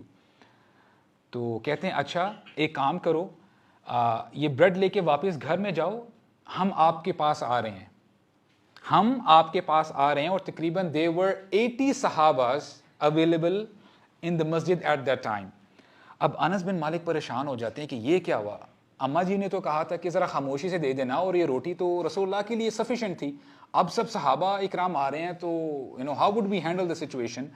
تو کہتے ہیں اچھا ایک کام کرو, یہ بریڈ لے کے واپس گھر میں جاؤ, ہم آپ کے پاس آ رہے ہیں, ہم آپ کے پاس آ رہے ہیں. اور تقریباً there were 80 صحاباز available in the masjid at that time. اب انس بن مالک پریشان ہو جاتے ہیں کہ یہ کیا ہوا, اماں جی نے تو کہا تھا کہ ذرا خاموشی سے دے دینا, اور یہ روٹی تو رسول اللہ کے لیے سفیشینٹ تھی, اب سب صحابہ اکرام آ رہے ہیں تو how would we handle the situation.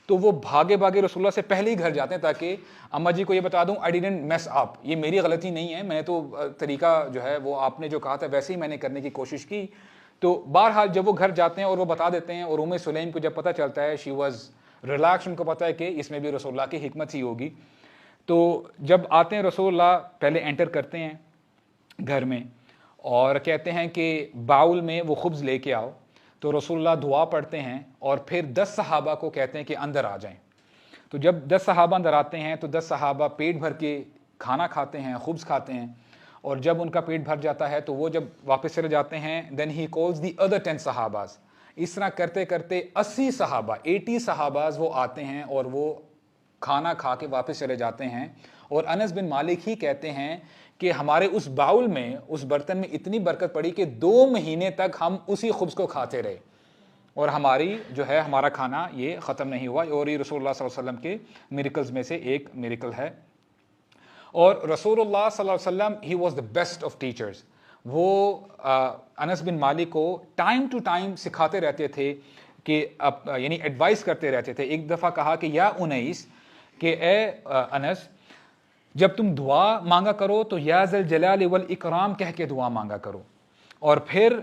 تو وہ بھاگے بھاگے رسول اللہ سے پہلے ہی گھر جاتے ہیں تاکہ اماں جی کو یہ بتا دوں I didn't mess up, یہ میری غلطی نہیں ہے, میں تو طریقہ جو ہے وہ آپ نے جو کہا تھا ویسے ہی میں نے کرنے کی کوشش کی. تو بہرحال جب وہ گھر جاتے ہیں اور وہ بتا دیتے ہیں, اور ام سلیم کو جب پتہ چلتا ہے شی واز ریلیکس, ان کو پتہ ہے کہ اس میں بھی رسول اللہ کی حکمت ہی ہوگی. تو جب آتے ہیں رسول اللہ پہلے انٹر کرتے ہیں گھر میں اور کہتے ہیں کہ باؤل میں وہ خبز لے کے آؤ. تو رسول اللہ دعا پڑھتے ہیں اور پھر 10 صحابہ کو کہتے ہیں کہ اندر آ جائیں. تو جب 10 صحابہ اندر آتے ہیں تو 10 صحابہ پیٹ بھر کے کھانا کھاتے ہیں, خبز کھاتے ہیں, اور جب ان کا پیٹ بھر جاتا ہے تو وہ جب واپس چلے جاتے ہیں دین ہی کالز دی ادر 10 صحاباز. اس طرح کرتے کرتے 80 صحابہ 80 صحاباز وہ آتے ہیں اور وہ کھانا کھا کے واپس چلے جاتے ہیں. اور انس بن مالک ہی کہتے ہیں کہ ہمارے اس باؤل میں, اس برتن میں اتنی برکت پڑی کہ 2 مہینے تک ہم اسی خبز کو کھاتے رہے, اور ہماری جو ہے ہمارا کھانا یہ ختم نہیں ہوا. اور یہ رسول اللہ صلی اللہ علیہ وسلم کے میریکلز میں سے ایک میریکل ہے. اور رسول اللہ صلی اللہ علیہ وسلم he was the best of teachers. وہ انس بن مالک کو ٹائم ٹو ٹائم سکھاتے رہتے تھے کہ یعنی ایڈوائز کرتے رہتے تھے. ایک دفعہ کہا کہ یا انیس, کہ اے انس, جب تم دعا مانگا کرو تو یا ذل جلال والاکرام کہہ کے دعا مانگا کرو. اور پھر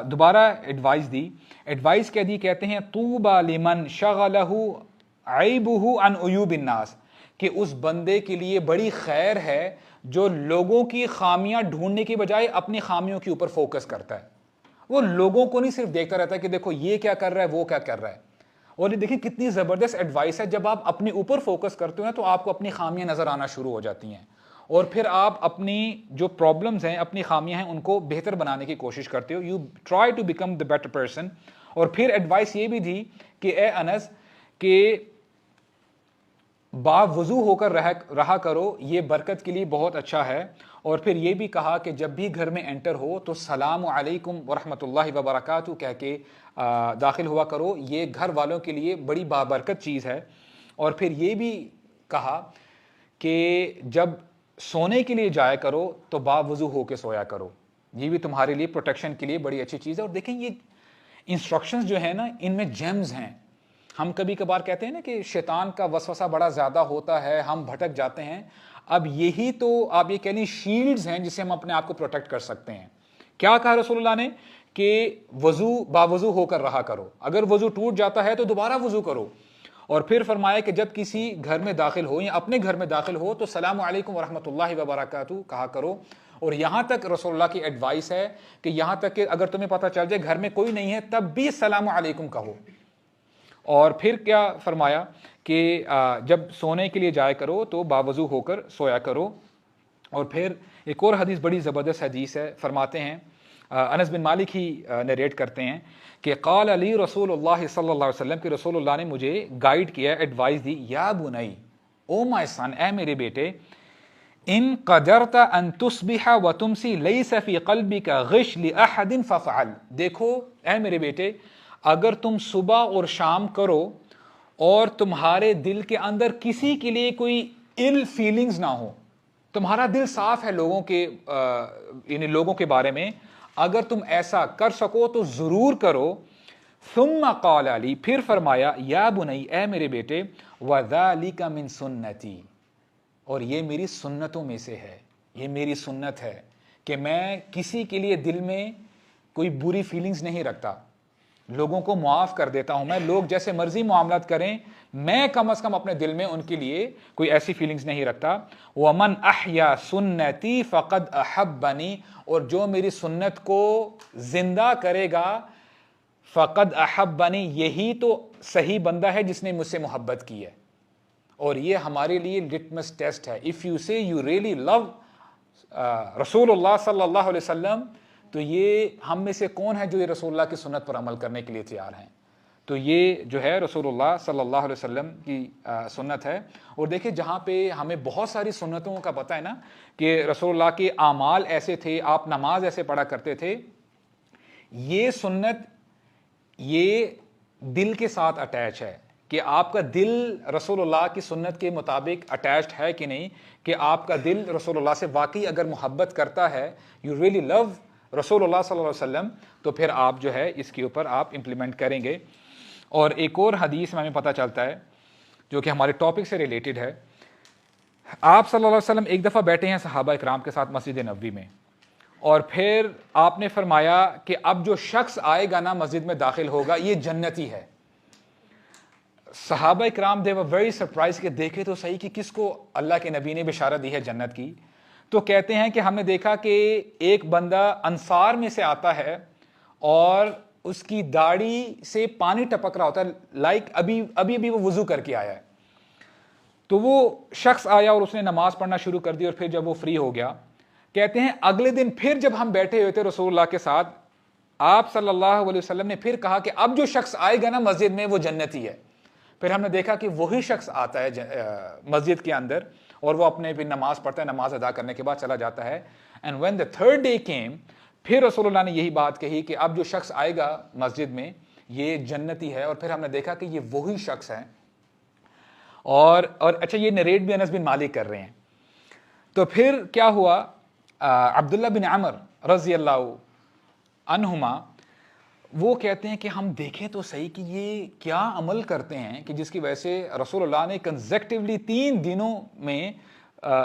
دوبارہ ایڈوائز دی, ایڈوائز کیا دی, کہتے ہیں طوبى لمن شغلہ عیبہ عن عیوب الناس, کہ اس بندے کے لیے بڑی خیر ہے جو لوگوں کی خامیاں ڈھونڈنے کی بجائے اپنی خامیوں کے اوپر فوکس کرتا ہے. وہ لوگوں کو نہیں صرف دیکھتا رہتا ہے کہ دیکھو یہ کیا کر رہا ہے, وہ کیا کر رہا ہے. اور یہ دیکھیں کتنی زبردست ایڈوائس ہے, جب آپ اپنے اوپر فوکس کرتے ہو نا تو آپ کو اپنی خامیاں نظر آنا شروع ہو جاتی ہیں, اور پھر آپ اپنی جو پرابلمز ہیں, اپنی خامیاں ہیں, ان کو بہتر بنانے کی کوشش کرتے ہو. You try to become the better person. اور پھر ایڈوائس یہ بھی دی کہ اے انس, کہ با وضو ہو کر رہا کرو, یہ برکت کے لیے بہت اچھا ہے. اور پھر یہ بھی کہا کہ جب بھی گھر میں انٹر ہو تو السلام علیکم ورحمۃ اللہ وبرکاتہ کہہ کے داخل ہوا کرو, یہ گھر والوں کے لیے بڑی بابرکت چیز ہے. اور پھر یہ بھی کہا کہ جب سونے کے لیے جایا کرو تو با وضو ہو کے سویا کرو, یہ بھی تمہارے لیے پروٹیکشن کے لیے بڑی اچھی چیز ہے. اور دیکھیں یہ انسٹرکشنز جو ہیں نا, ان میں جیمز ہیں. ہم کبھی کبھار کہتے ہیں نا کہ شیطان کا وسوسہ بڑا زیادہ ہوتا ہے, ہم بھٹک جاتے ہیں. اب یہی تو آپ یہ کہہ لیں شیلڈز ہیں جسے ہم اپنے آپ کو پروٹیکٹ کر سکتے ہیں. کیا کہا رسول اللہ نے کہ وضو باوضو ہو کر رہا کرو, اگر وضو ٹوٹ جاتا ہے تو دوبارہ وضو کرو. اور پھر فرمایا کہ جب کسی گھر میں داخل ہو یا اپنے گھر میں داخل ہو تو السلام علیکم ورحمۃ اللہ وبرکاتہ کہا کرو. اور یہاں تک رسول اللہ کی ایڈوائس ہے کہ یہاں تک کہ اگر تمہیں پتہ چل جائے گھر میں کوئی نہیں ہے تب بھی السلام علیکم کہو. اور پھر کیا فرمایا کہ جب سونے کے لیے جایا کرو تو باوضو ہو کر سویا کرو. اور پھر ایک اور حدیث بڑی زبردست حدیث ہے, فرماتے ہیں انس بن مالک ہی نریٹ کرتے ہیں کہ قال علی رسول اللہ صلی اللہ علیہ وسلم, کہ رسول اللہ نے مجھے گائیڈ کیا, ایڈوائز دی, یا بنی, او مائی سن, اے میرے بیٹے, ان قدرت ان تصبح وتمسی لیس فی قلبک غش لاحد فافعل. دیکھو اے میرے بیٹے, اگر تم صبح اور شام کرو اور تمہارے دل کے اندر کسی کے لیے کوئی ill feelings نہ ہو, تمہارا دل صاف ہے لوگوں کے یعنی لوگوں کے بارے میں, اگر تم ایسا کر سکو تو ضرور کرو. ثم قال علی, پھر فرمایا, یا بنی, اے میرے بیٹے, وذالک من سنتی, اور یہ میری سنتوں میں سے ہے, یہ میری سنت ہے کہ میں کسی کے لیے دل میں کوئی بری فیلنگز نہیں رکھتا. لوگوں کو معاف کر دیتا ہوں میں, لوگ جیسے مرضی معاملات کریں, میں کم از کم اپنے دل میں ان کے لیے کوئی ایسی فیلنگز نہیں رکھتا. وَمَنْ أَحْيَا سُنَّتِي فَقَدْ أَحَبَّنِي, اور جو میری سنت کو زندہ کرے گا, فَقَدْ أَحَبَّنِي, یہی تو صحیح بندہ ہے جس نے مجھ سے محبت کی ہے. اور یہ ہمارے لیے لٹمس ٹیسٹ ہے. اف یو سے یو ریئلی لو رسول اللہ صلی اللہ علیہ وسلم, تو یہ ہم میں سے کون ہے جو یہ رسول اللہ کی سنت پر عمل کرنے کے لیے تیار ہیں؟ تو یہ جو ہے رسول اللہ صلی اللہ علیہ وسلم کی سنت ہے. اور دیکھیں جہاں پہ ہمیں بہت ساری سنتوں کا پتہ ہے نا کہ رسول اللہ کے اعمال ایسے تھے, آپ نماز ایسے پڑھا کرتے تھے, یہ سنت یہ دل کے ساتھ اٹیچ ہے کہ آپ کا دل رسول اللہ کی سنت کے مطابق اٹیچڈ ہے کہ نہیں, کہ آپ کا دل رسول اللہ سے واقعی اگر محبت کرتا ہے, یو ریئلی لو رسول اللہ صلی اللہ علیہ وسلم, تو پھر آپ جو ہے اس کے اوپر آپ امپلیمنٹ کریں گے. اور ایک اور حدیث میں ہمیں پتہ چلتا ہے جو کہ ہمارے ٹاپک سے ریلیٹڈ ہے. آپ صلی اللہ علیہ وسلم ایک دفعہ بیٹھے ہیں صحابہ اکرام کے ساتھ مسجد نبوی میں, اور پھر آپ نے فرمایا کہ اب جو شخص آئے گا نا مسجد میں داخل ہوگا, یہ جنتی ہے. صحابہ اکرام دے ور ویری سرپرائز کہ دیکھے تو صحیح کہ کس کو اللہ کے نبی نے بشارت دی ہے جنت کی. تو کہتے ہیں کہ ہم نے دیکھا کہ ایک بندہ انصار میں سے آتا ہے اور اس کی داڑھی سے پانی ٹپک رہا ہوتا ہے, لائک ابھی وہ وضو کر کے آیا ہے. تو وہ شخص آیا اور اس نے نماز پڑھنا شروع کر دی, اور پھر جب وہ فری ہو گیا, کہتے ہیں اگلے دن پھر جب ہم بیٹھے ہوئے تھے رسول اللہ کے ساتھ, آپ صلی اللہ علیہ وسلم نے پھر کہا کہ اب جو شخص آئے گا نا مسجد میں وہ جنتی ہے. پھر ہم نے دیکھا کہ وہی شخص آتا ہے مسجد کے اندر, اور وہ اپنے بھی نماز پڑھتا ہے, نماز ادا کرنے کے بعد چلا جاتا ہے. And when the third day came, پھر رسول اللہ نے یہی بات کہی کہ اب جو شخص آئے گا مسجد میں یہ جنتی ہے. اور پھر ہم نے دیکھا کہ یہ وہی شخص ہے. اور اچھا, یہ نریٹ بھی انس بن مالک کر رہے ہیں. تو پھر کیا ہوا, عبداللہ بن عمر رضی اللہ عنہما وہ کہتے ہیں کہ ہم دیکھیں تو صحیح کہ یہ کیا عمل کرتے ہیں کہ جس کی وجہ سے رسول اللہ نے کنزیکٹیولی 3 دنوں میں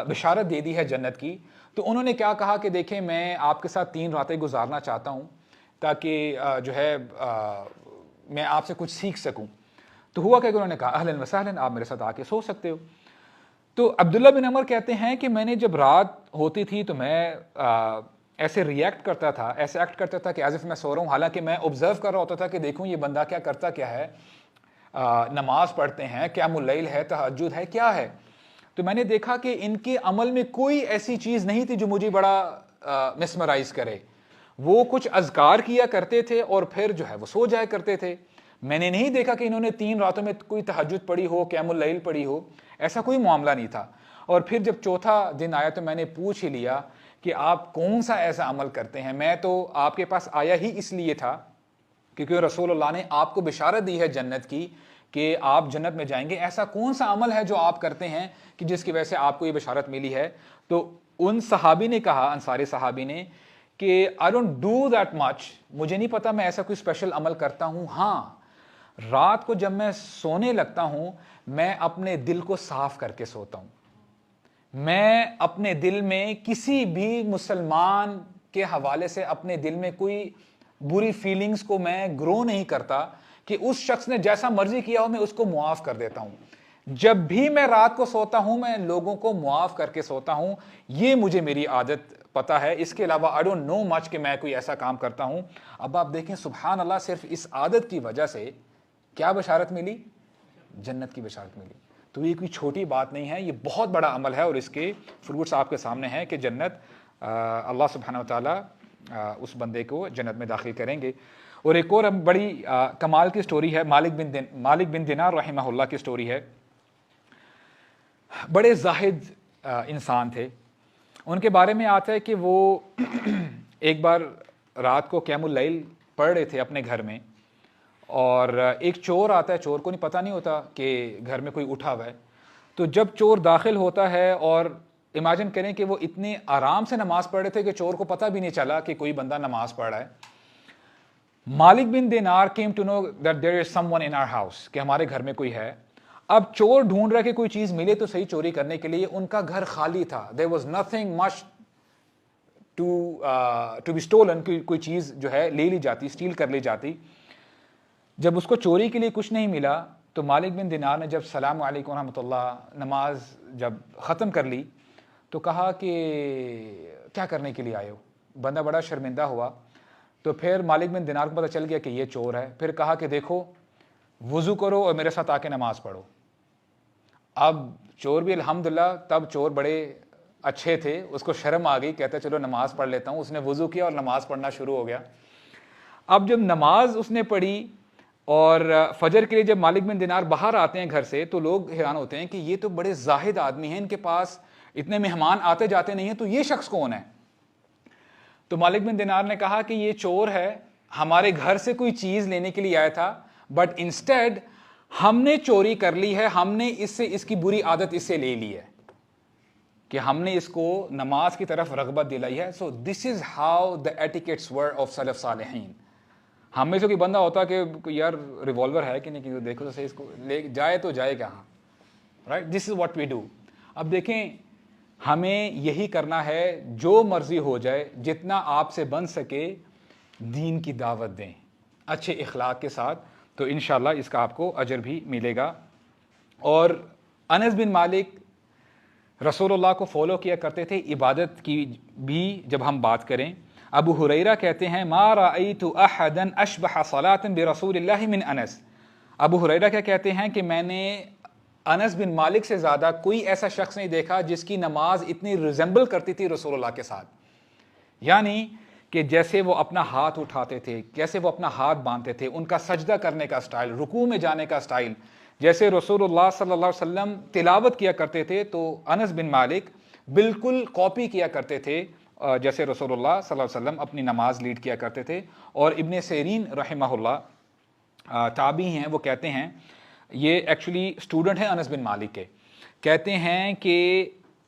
بشارت دے دی ہے جنت کی. تو انہوں نے کیا کہا کہ دیکھیں میں آپ کے ساتھ 3 راتیں گزارنا چاہتا ہوں تاکہ جو ہے میں آپ سے کچھ سیکھ سکوں. تو ہوا کہ انہوں نے کہا اہلاً وسہلاً, آپ میرے ساتھ آ کے سو سکتے ہو. تو عبداللہ بن عمر کہتے ہیں کہ میں نے جب رات ہوتی تھی تو میں ایسے ریئیکٹ کرتا تھا, ایسے ایکٹ کرتا تھا کہ ایز اف میں سو رہا ہوں, حالانکہ میں آبزرو کر رہا ہوتا تھا کہ دیکھوں یہ بندہ کیا کرتا کیا ہے, نماز پڑھتے ہیں, قیام اللیل ہے, تہجد ہے, کیا ہے. تو میں نے دیکھا کہ ان کے عمل میں کوئی ایسی چیز نہیں تھی جو مجھے بڑا مسمرائز کرے. وہ کچھ اذکار کیا کرتے تھے اور پھر جو ہے وہ سو جایا کرتے تھے. میں نے نہیں دیکھا کہ انہوں نے 3 راتوں میں کوئی تہجد پڑھی ہو, قیام اللیل پڑھی ہو, ایسا کوئی معاملہ نہیں تھا. اور پھر جب چوتھا دن آیا تو میں نے پوچھ ہی لیا کہ آپ کون سا ایسا عمل کرتے ہیں. میں تو آپ کے پاس آیا ہی اس لیے تھا کیونکہ رسول اللہ نے آپ کو بشارت دی ہے جنت کی کہ آپ جنت میں جائیں گے. ایسا کون سا عمل ہے جو آپ کرتے ہیں کہ جس کی وجہ سے آپ کو یہ بشارت ملی ہے؟ تو ان صحابی نے کہا, انصاری صحابی نے, کہ I don't do that much, مجھے نہیں پتا میں ایسا کوئی اسپیشل عمل کرتا ہوں. ہاں, رات کو جب میں سونے لگتا ہوں میں اپنے دل کو صاف کر کے سوتا ہوں. میں اپنے دل میں کسی بھی مسلمان کے حوالے سے اپنے دل میں کوئی بری فیلنگز کو میں گرو نہیں کرتا کہ اس شخص نے جیسا مرضی کیا ہو میں اس کو معاف کر دیتا ہوں. جب بھی میں رات کو سوتا ہوں میں لوگوں کو معاف کر کے سوتا ہوں. یہ مجھے میری عادت پتا ہے. اس کے علاوہ I don't know much کہ میں کوئی ایسا کام کرتا ہوں. اب آپ دیکھیں سبحان اللہ, صرف اس عادت کی وجہ سے کیا بشارت ملی؟ جنت کی بشارت ملی. تو یہ کوئی چھوٹی بات نہیں ہے, یہ بہت بڑا عمل ہے, اور اس کے فروٹس آپ کے سامنے ہیں کہ جنت اللہ سبحانہ وتعالی اس بندے کو جنت میں داخل کریں گے. اور ایک اور بڑی کمال کی سٹوری ہے, مالک بن دینار رحمہ اللہ کی سٹوری ہے. بڑے زاہد انسان تھے. ان کے بارے میں آتا ہے کہ وہ ایک بار رات کو قیام اللیل پڑھ رہے تھے اپنے گھر میں, اور ایک چور آتا ہے. چور کو نہیں پتہ نہیں ہوتا کہ گھر میں کوئی اٹھا ہوا ہے. تو جب چور داخل ہوتا ہے, اور امیجن کریں کہ وہ اتنے آرام سے نماز پڑھ رہے تھے کہ چور کو پتہ بھی نہیں چلا کہ کوئی بندہ نماز پڑھ رہا ہے. مالک بن دینار came to know that there is someone in our house, کہ ہمارے گھر میں کوئی ہے. اب چور ڈھونڈ رہا کہ کوئی چیز ملے تو صحیح چوری کرنے کے لیے. ان کا گھر خالی تھا. there was nothing much to be stolen, کوئی چیز جو ہے لے لی جاتی, اسٹیل کر لی جاتی. جب اس کو چوری کے لیے کچھ نہیں ملا تو مالک بن دینار نے جب سلام علیکم ورحمۃ اللہ نماز جب ختم کر لی تو کہا کہ کیا کرنے کے لیے آئے ہو؟ بندہ بڑا شرمندہ ہوا. تو پھر مالک بن دینار کو پتہ چل گیا کہ یہ چور ہے. پھر کہا کہ دیکھو وضو کرو اور میرے ساتھ آ کے نماز پڑھو. اب چور بھی الحمدللہ تب چور بڑے اچھے تھے, اس کو شرم آ گئی, کہتا چلو نماز پڑھ لیتا ہوں. اس نے وضو کیا اور نماز پڑھنا شروع ہو گیا. اب جب نماز اس نے پڑھی اور فجر کے لیے جب مالک بن دینار باہر آتے ہیں گھر سے تو لوگ حیران ہوتے ہیں کہ یہ تو بڑے زاہد آدمی ہیں, ان کے پاس اتنے مہمان آتے جاتے نہیں ہیں, تو یہ شخص کون ہے؟ تو مالک بن دینار نے کہا کہ یہ چور ہے, ہمارے گھر سے کوئی چیز لینے کے لیے آیا تھا, بٹ انسٹیڈ ہم نے چوری کر لی ہے, ہم نے اس کی بری عادت اس سے لے لی ہے کہ ہم نے اس کو نماز کی طرف رغبت دلائی ہے. So this is how the etiquettes were of سلف صالحین. ہم میں سے کوئی بندہ ہوتا کہ یار ریوالور ہے کہ نہیں, کہ دیکھو تو صحیح اس کو لے جائے تو جائے کہاں, right? This is what we do. اب دیکھیں ہمیں یہی کرنا ہے, جو مرضی ہو جائے, جتنا آپ سے بن سکے دین کی دعوت دیں اچھے اخلاق کے ساتھ, تو انشاءاللہ اس کا آپ کو اجر بھی ملے گا. اور انس بن مالک رسول اللہ کو فالو کیا کرتے تھے عبادت کی بھی. جب ہم بات کریں, ابو ہریرہ کہتے ہیں ما رأیت احدا اشبہ صلاۃ برسول اللہ من انس. ابو ہریرہ کیا کہتے ہیں کہ میں نے انس بن مالک سے زیادہ کوئی ایسا شخص نہیں دیکھا جس کی نماز اتنی ریزمبل کرتی تھی رسول اللہ کے ساتھ. یعنی کہ جیسے وہ اپنا ہاتھ اٹھاتے تھے, جیسے وہ اپنا ہاتھ باندھتے تھے, ان کا سجدہ کرنے کا سٹائل, رکوع میں جانے کا سٹائل, جیسے رسول اللہ صلی اللہ علیہ وسلم تلاوت کیا کرتے تھے تو انس بن مالک بالکل کاپی کیا کرتے تھے جیسے رسول اللہ صلی اللہ علیہ وسلم اپنی نماز لیڈ کیا کرتے تھے. اور ابن سیرین رحمہ اللہ تابعی ہیں, وہ کہتے ہیں, یہ ایکچولی اسٹوڈنٹ ہیں انس بن مالک کے, کہتے ہیں کہ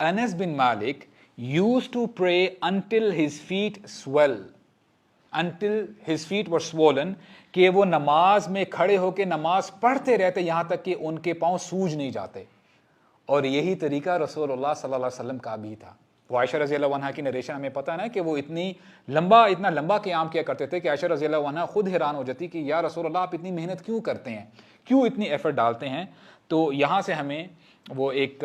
انس bin Malik used to pray until his feet were swollen, کہ وہ نماز میں کھڑے ہو کے نماز پڑھتے رہتے یہاں تک کہ ان کے پاؤں سوج نہیں جاتے. اور یہی طریقہ رسول اللہ صلی اللہ علیہ وسلم کا بھی تھا. وہ عائشہ رضی اللہ عنہا کی نریشن ہمیں پتہ ہے نا کہ وہ اتنا لمبا قیام کیا کرتے تھے کہ عائشہ رضی اللہ عنہا خود حیران ہو جاتی کہ یا رسول اللہ آپ اتنی محنت کیوں کرتے ہیں, کیوں اتنی ایفرٹ ڈالتے ہیں. تو یہاں سے ہمیں وہ ایک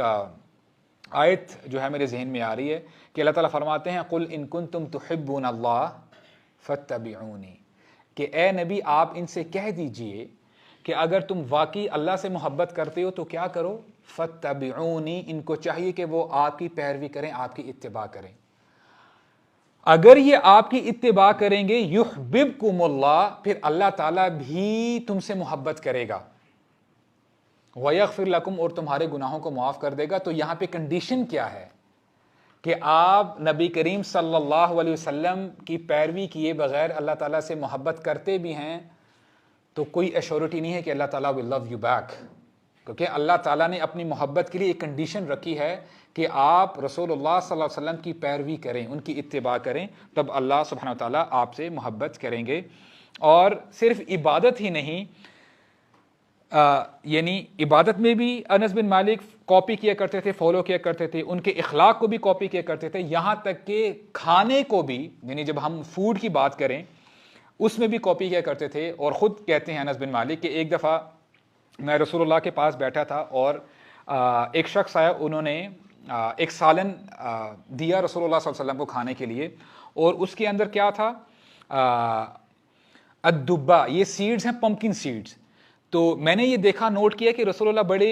آیت جو ہے میرے ذہن میں آ رہی ہے کہ اللہ تعالیٰ فرماتے ہیں قل ان کنتم تحبون اللہ فاتبعونی, کہ اے نبی آپ ان سے کہہ دیجئے کہ اگر تم واقعی اللہ سے محبت کرتے ہو تو کیا کرو, فاتبعونی, ان کو چاہیے کہ وہ آپ کی پیروی کریں, آپ کی اتباع کریں. اگر یہ آپ کی اتباع کریں گے یحببکم اللہ, پھر اللہ تعالیٰ بھی تم سے محبت کرے گا, وَيَغْفِرْ لَكُمْ, اور تمہارے گناہوں کو معاف کر دے گا. تو یہاں پہ کنڈیشن کیا ہے کہ آپ نبی کریم صلی اللہ علیہ وسلم کی پیروی کیے بغیر اللہ تعالیٰ سے محبت کرتے بھی ہیں تو کوئی ایشورٹی نہیں ہے کہ اللہ تعالیٰ will love you back, کیونکہ اللہ تعالیٰ نے اپنی محبت کے لیے ایک کنڈیشن رکھی ہے کہ آپ رسول اللہ صلی اللہ علیہ وسلم کی پیروی کریں, ان کی اتباع کریں, تب اللہ سبحانہ و تعالیٰ آپ سے محبت کریں گے. اور صرف عبادت ہی نہیں, یعنی عبادت میں بھی انس بن مالک کاپی کیا کرتے تھے, فالو کیا کرتے تھے, ان کے اخلاق کو بھی کاپی کیا کرتے تھے, یہاں تک کہ کھانے کو بھی, یعنی جب ہم فوڈ کی بات کریں اس میں بھی کاپی کیا کرتے تھے. اور خود کہتے ہیں انس بن مالک کہ ایک دفعہ میں رسول اللہ کے پاس بیٹھا تھا اور ایک شخص آیا, انہوں نے ایک سالن دیا رسول اللہ صلی اللہ علیہ وسلم کو کھانے کے لیے, اور اس کے اندر کیا تھا, الدبا, یہ سیڈز ہیں, پمپکن سیڈز. تو میں نے یہ دیکھا, نوٹ کیا کہ رسول اللہ بڑے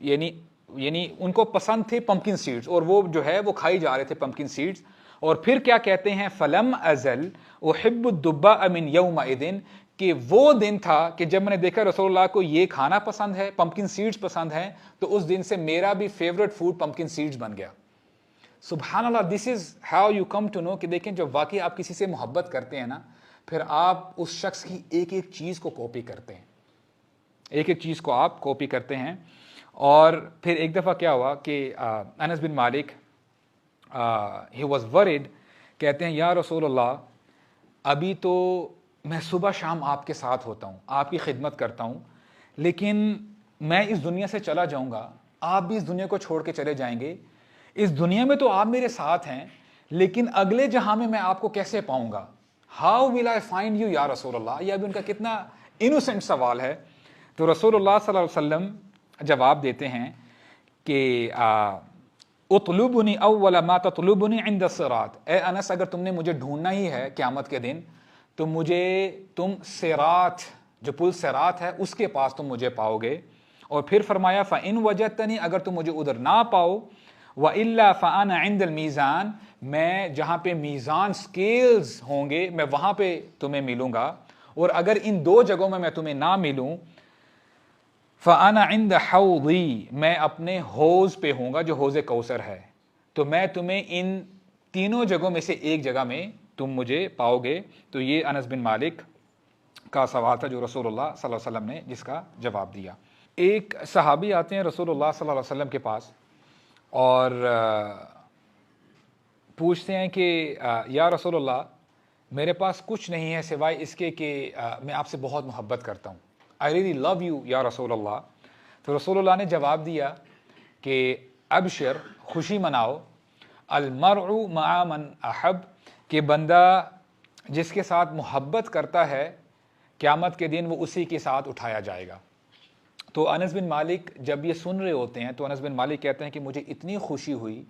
یعنی ان کو پسند تھے پمپکن سیڈز, اور وہ جو ہے وہ کھائی جا رہے تھے پمپکن سیڈز. اور پھر کیا کہتے ہیں, فلم ازل احب الدبا من یومئذ, کہ وہ دن تھا کہ جب میں نے دیکھا رسول اللہ کو یہ کھانا پسند ہے, پمپکن سیڈز پسند ہیں, تو اس دن سے میرا بھی فیورٹ فوڈ پمپکن سیڈز بن گیا. سبحان اللہ, this is how you come to know کہ دیکھیں جب واقعی آپ کسی سے محبت کرتے ہیں نا, پھر آپ اس شخص کی ایک ایک چیز کو کاپی کرتے ہیں, ایک ایک چیز کو آپ کاپی کرتے ہیں. اور پھر ایک دفعہ کیا ہوا کہ انس bin Malik he was word, کہتے ہیں یا رسول اللہ ابھی تو میں صبح شام آپ کے ساتھ ہوتا ہوں, آپ کی خدمت کرتا ہوں, لیکن میں اس دنیا سے چلا جاؤں گا, آپ بھی اس دنیا کو چھوڑ کے چلے جائیں گے. اس دنیا میں تو آپ میرے ساتھ ہیں, لیکن اگلے جہاں میں آپ کو کیسے پاؤں گا, how will I find you یا رسول اللہ. یہ ابھی ان کا کتنا innocent سوال ہے. تو رسول اللہ صلی اللہ علیہ وسلم جواب دیتے ہیں کہ اطلبنی اول ما تطلبنی عند الصراط. اے انس اگر تم نے مجھے ڈھونڈنا ہی ہے قیامت کے دن تو مجھے تم صراط جو پل صراط ہے اس کے پاس تم مجھے پاؤ گے. اور پھر فرمایا فَإِن وَجَدْتَنِي اگر تم مجھے ادھر نہ پاؤ وَإِلَّا فَأَنَا عِنْدَ الْمِيزَانِ میں جہاں پہ میزان سکیلز ہوں گے میں وہاں پہ تمہیں ملوں گا. اور اگر ان دو جگہوں میں تمہیں نہ ملوں فَأَنَا عِنْدَ حَوْضِي میں اپنے حوض پہ ہوں گا جو حوض کوثر ہے. تو میں تمہیں ان تینوں جگہوں میں سے ایک جگہ میں تم مجھے پاؤ گے. تو یہ انس بن مالک کا سوال تھا جو رسول اللہ صلی اللہ علیہ وسلم نے جس کا جواب دیا. ایک صحابی آتے ہیں رسول اللہ صلی اللہ علیہ وسلم کے پاس اور پوچھتے ہیں کہ یا رسول اللہ میرے پاس کچھ نہیں ہے سوائے اس کے کہ میں آپ سے بہت محبت کرتا ہوں. I really love you یا رسول اللہ. تو رسول اللہ نے جواب دیا کہ ابشر خوشی مناؤ المرء مع من احب کہ بندہ جس کے ساتھ محبت کرتا ہے قیامت کے دن وہ اسی کے ساتھ اٹھایا جائے گا. تو انس بن مالک جب یہ سن رہے ہوتے ہیں تو انس بن مالک کہتے ہیں کہ مجھے اتنی خوشی ہوئی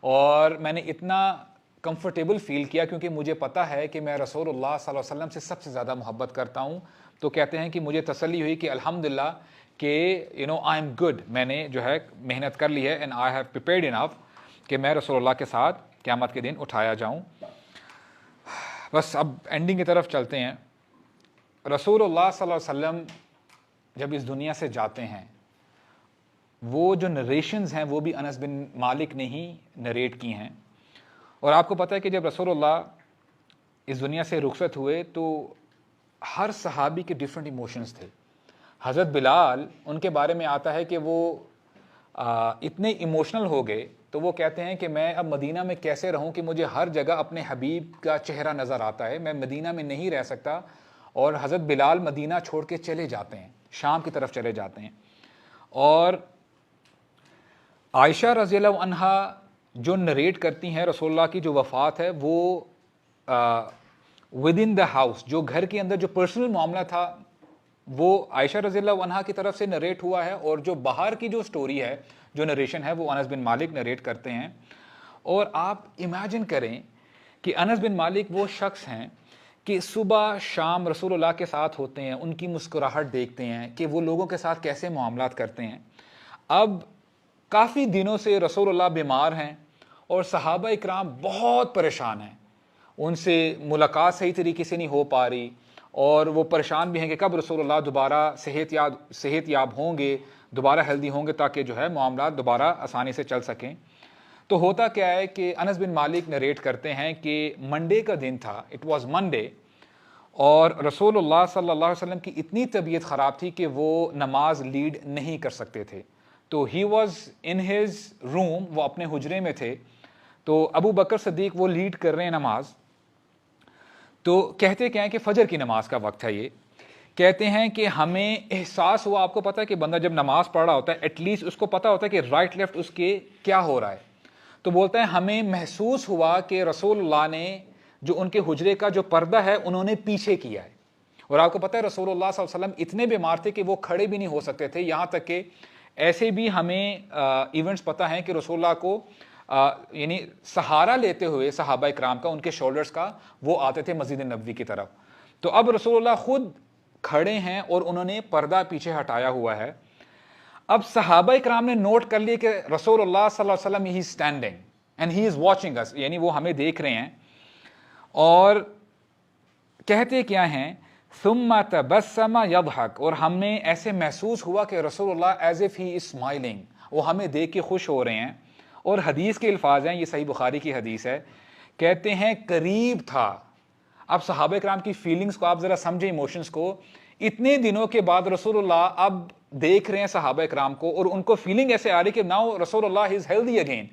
اور میں نے اتنا کمفرٹیبل فیل کیا کیونکہ مجھے پتہ ہے کہ میں رسول اللہ صلی اللہ علیہ وسلم سے سب سے زیادہ محبت کرتا ہوں. تو کہتے ہیں کہ مجھے تسلی ہوئی کہ الحمدللہ کہ آئی ایم گڈ میں نے جو ہے محنت کر لی ہے اینڈ آئی ہیو پریپیئرڈ انف کہ میں رسول اللہ کے ساتھ قیامت کے دن اٹھایا جاؤں. بس اب اینڈنگ کی طرف چلتے ہیں. رسول اللہ صلی اللہ علیہ وسلم جب اس دنیا سے جاتے ہیں وہ جو نریشنز ہیں وہ بھی انس بن مالک نے ہی نریٹ کی ہیں. اور آپ کو پتہ ہے کہ جب رسول اللہ اس دنیا سے رخصت ہوئے تو ہر صحابی کے ڈیفرنٹ ایموشنز تھے. حضرت بلال ان کے بارے میں آتا ہے کہ وہ اتنے ایموشنل ہو گئے تو وہ کہتے ہیں کہ میں اب مدینہ میں کیسے رہوں کہ مجھے ہر جگہ اپنے حبیب کا چہرہ نظر آتا ہے, میں مدینہ میں نہیں رہ سکتا. اور حضرت بلال مدینہ چھوڑ کے چلے جاتے ہیں, شام کی طرف چلے جاتے ہیں. اور عائشہ رضی اللہ عنہا جو نریٹ کرتی ہیں رسول اللہ کی جو وفات ہے وہ ود ان دا ہاؤس جو گھر کے اندر جو پرسنل معاملہ تھا وہ عائشہ رضی اللہ عنہا کی طرف سے نریٹ ہوا ہے, اور جو باہر کی جو سٹوری ہے جو نریشن ہے وہ انس بن مالک نریٹ کرتے ہیں. اور آپ امیجن کریں کہ انس بن مالک وہ شخص ہیں کہ صبح شام رسول اللہ کے ساتھ ہوتے ہیں, ان کی مسکراہٹ دیکھتے ہیں کہ وہ لوگوں کے ساتھ کیسے معاملات کرتے ہیں. اب کافی دنوں سے رسول اللہ بیمار ہیں اور صحابہ اکرام بہت پریشان ہیں, ان سے ملاقات صحیح طریقے سے نہیں ہو پا رہی اور وہ پریشان بھی ہیں کہ کب رسول اللہ دوبارہ صحت یاب ہوں گے, دوبارہ ہیلدی ہوں گے تاکہ جو ہے معاملات دوبارہ آسانی سے چل سکیں. تو ہوتا کیا ہے کہ انس بن مالک نریٹ کرتے ہیں کہ منڈے کا دن تھا, اٹ واز منڈے, اور رسول اللہ صلی اللہ علیہ وسلم کی اتنی طبیعت خراب تھی کہ وہ نماز لیڈ نہیں کر سکتے تھے. تو he was in his room, وہ اپنے حجرے میں تھے. تو ابو بکر صدیق وہ لیڈ کر رہے ہیں نماز. تو کہتے کیا ہیں کہ فجر کی نماز کا وقت ہے. یہ کہتے ہیں کہ ہمیں احساس ہوا, آپ کو پتہ ہے کہ بندہ جب نماز پڑھ رہا ہوتا ہے ایٹ لیسٹ اس کو پتہ ہوتا ہے کہ رائٹ لیفٹ اس کے کیا ہو رہا ہے. تو بولتا ہے ہمیں محسوس ہوا کہ رسول اللہ نے جو ان کے حجرے کا جو پردہ ہے انہوں نے پیچھے کیا ہے. اور آپ کو پتہ ہے رسول اللہ صلی اللہ علیہ وسلم اتنے بیمار تھے کہ وہ کھڑے بھی نہیں ہو سکتے تھے, یہاں تک کہ ایسے بھی ہمیں ایونٹس پتہ ہیں کہ رسول اللہ کو یعنی سہارا لیتے ہوئے صحابہ اکرام کا, ان کے شولڈرز کا, وہ آتے تھے مسجد نبوی کی طرف. تو اب رسول اللہ خود کھڑے ہیں اور انہوں نے پردہ پیچھے ہٹایا ہوا ہے. اب صحابہ اکرام نے نوٹ کر لیا کہ رسول اللہ صلی اللہ علیہ وسلم he standing and he is watching us, یعنی وہ ہمیں دیکھ رہے ہیں. اور کہتے کیا ہیں ثم تبسم یضحک, اور ہمیں ایسے محسوس ہوا کہ رسول اللہ as if he is smiling, وہ ہمیں دیکھ کے خوش ہو رہے ہیں. اور حدیث کے الفاظ ہیں, یہ صحیح بخاری کی حدیث ہے, کہتے ہیں قریب تھا. اب صحابہ کرام کی فیلنگز کو آپ ذرا سمجھیں, ایموشنز کو. اتنے دنوں کے بعد رسول اللہ اب دیکھ رہے ہیں صحابہ کرام کو اور ان کو فیلنگ ایسے آ رہی کہ ناؤ رسول اللہ از ہیلدی اگین,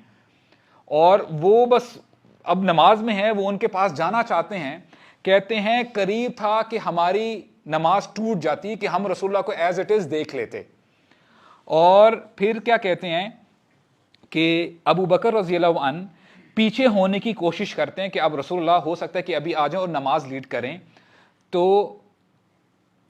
اور وہ بس اب نماز میں ہے, وہ ان کے پاس جانا چاہتے ہیں. کہتے ہیں قریب تھا کہ ہماری نماز ٹوٹ جاتی کہ ہم رسول اللہ کو ایز اٹ از دیکھ لیتے. اور پھر کیا کہتے ہیں کہ ابو بکر رضی اللہ عنہ پیچھے ہونے کی کوشش کرتے ہیں کہ اب رسول اللہ ہو سکتا ہے کہ ابھی آ جائیں اور نماز لیڈ کریں. تو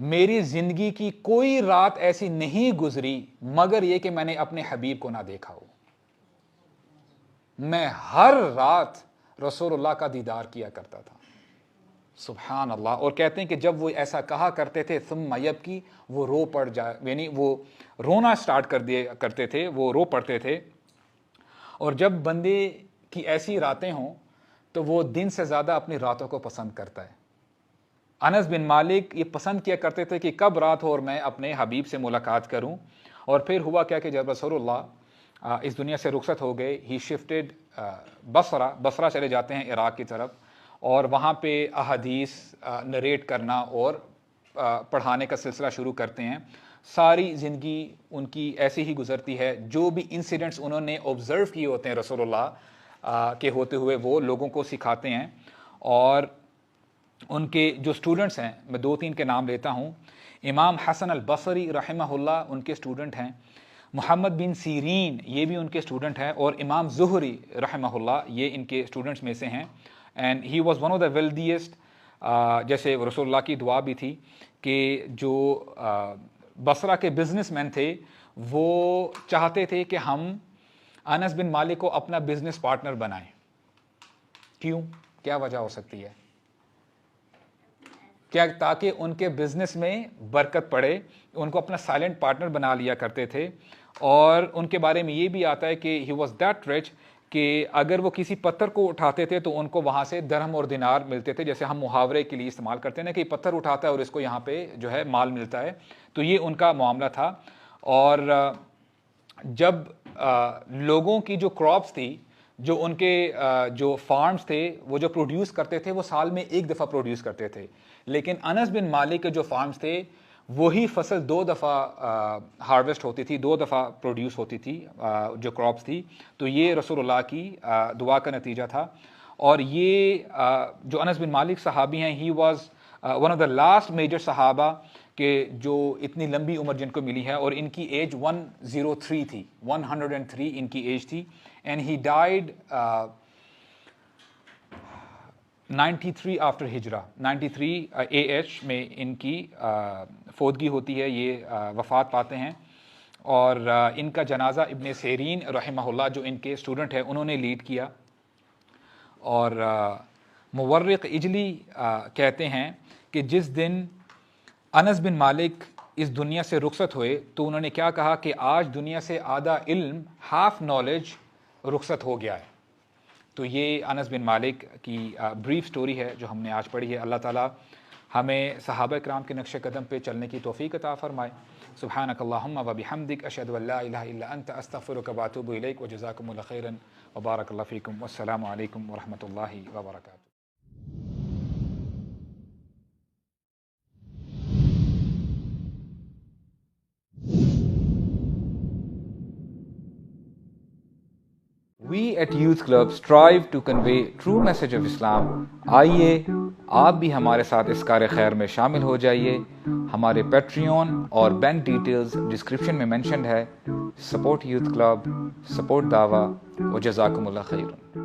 میری زندگی کی کوئی رات ایسی نہیں گزری مگر یہ کہ میں نے اپنے حبیب کو نہ دیکھا ہو. میں ہر رات رسول اللہ کا دیدار کیا کرتا تھا. سبحان اللہ. اور کہتے ہیں کہ جب وہ ایسا کہا کرتے تھے ثم یبکی، وہ رو پڑ جائے، یعنی وہ رونا سٹارٹ کر دیا کرتے تھے، وہ رو پڑتے تھے. اور جب بندے کی ایسی راتیں ہوں تو وہ دن سے زیادہ اپنی راتوں کو پسند کرتا ہے. انس بن مالک یہ پسند کیا کرتے تھے کہ کب رات ہو اور میں اپنے حبیب سے ملاقات کروں. اور پھر ہوا کیا کہ جب رسول اللہ اس دنیا سے رخصت ہو گئے، ہی شفٹڈ بصرہ چلے جاتے ہیں عراق کی طرف، اور وہاں پہ احادیث نریٹ کرنا اور پڑھانے کا سلسلہ شروع کرتے ہیں. ساری زندگی ان کی ایسی ہی گزرتی ہے. جو بھی انسیڈنٹس انہوں نے آبزرو کیے ہوتے ہیں رسول اللہ کے ہوتے ہوئے وہ لوگوں کو سکھاتے ہیں. اور ان کے جو اسٹوڈنٹس ہیں، میں 2-3 کے نام لیتا ہوں. امام حسن البصری رحمہ اللہ ان کے اسٹوڈنٹ ہیں. محمد بن سیرین یہ بھی ان کے اسٹوڈنٹ ہیں. اور امام زہری رحمہ اللہ یہ ان کے اسٹوڈنٹس میں سے ہیں. And he was one of the wealthiest. جیسے رسول اللہ کی دعا بھی تھی کہ جو بصرہ کے بزنس مین تھے وہ چاہتے تھے کہ ہم انس بن مالک کو اپنا بزنس پارٹنر بنائیں. کیوں؟ کیا وجہ ہو سکتی ہے؟ کیا تاکہ ان کے بزنس میں برکت پڑے. ان کو اپنا سائلنٹ پارٹنر بنا لیا کرتے تھے. اور ان کے بارے میں یہ بھی آتا ہے کہ ہی واز دیٹ رچ کہ اگر وہ کسی پتھر کو اٹھاتے تھے تو ان کو وہاں سے درہم اور دینار ملتے تھے. جیسے ہم محاورے کے لیے استعمال کرتے ہیں نا کہ پتھر اٹھاتا ہے اور اس کو یہاں پہ جو ہے مال ملتا ہے. تو یہ ان کا معاملہ تھا. اور جب لوگوں کی جو کراپس تھی، جو ان کے جو فارمز تھے وہ جو پروڈیوس کرتے تھے وہ سال میں ایک دفعہ پروڈیوس کرتے تھے. لیکن انس بن مالک کے جو فارمز تھے وہی فصل 2 دفعہ ہارویسٹ ہوتی تھی، 2 دفعہ پروڈیوس ہوتی تھی جو کراپس تھی. تو یہ رسول اللہ کی دعا کا نتیجہ تھا. اور یہ جو انس بن مالک صحابی ہیں، he was one of the last major صحابہ کہ جو اتنی لمبی عمر جن کو ملی ہے. اور ان کی ایج 103 تھی، 103 ان کی ایج تھی. اینڈ ہی ڈائیڈ 93 آفٹر ہجرہ، 93 AH میں ان کی فوتگی ہوتی ہے. یہ وفات پاتے ہیں. اور ان کا جنازہ ابن سیرین رحمہ اللہ جو ان کے اسٹوڈنٹ ہیں انہوں نے لیڈ کیا. اور مورق اجلی کہتے ہیں کہ جس دن انس بن مالک اس دنیا سے رخصت ہوئے تو انہوں نے کیا کہا کہ آج دنیا سے آدھا علم، ہاف نالج رخصت ہو گیا ہے. تو یہ انس بن مالک کی بریف سٹوری ہے جو ہم نے آج پڑھی ہے. اللہ تعالیٰ ہمیں صحابہ کرام کے نقش قدم پہ چلنے کی توفیق عطا فرمائے. سبحانک اللہم و بحمدک، اشہد ان لا الہ الا انت، استغفرک و اتوب الیک، وجزاکم اللہ خیرا وبارک اللہ فیکم، والسلام علیکم ورحمۃ اللہ وبرکاتہ. We at Youth Club strive to convey true message of Islam. آئیے آپ بھی ہمارے ساتھ اس کار خیر میں شامل ہو جائیے. ہمارے پیٹریون اور بینک ڈیٹیلز ڈسکرپشن میں مینشنڈ ہے. سپورٹ یوتھ کلب، سپورٹ دعویٰ، وجزاکم اللہ خیر.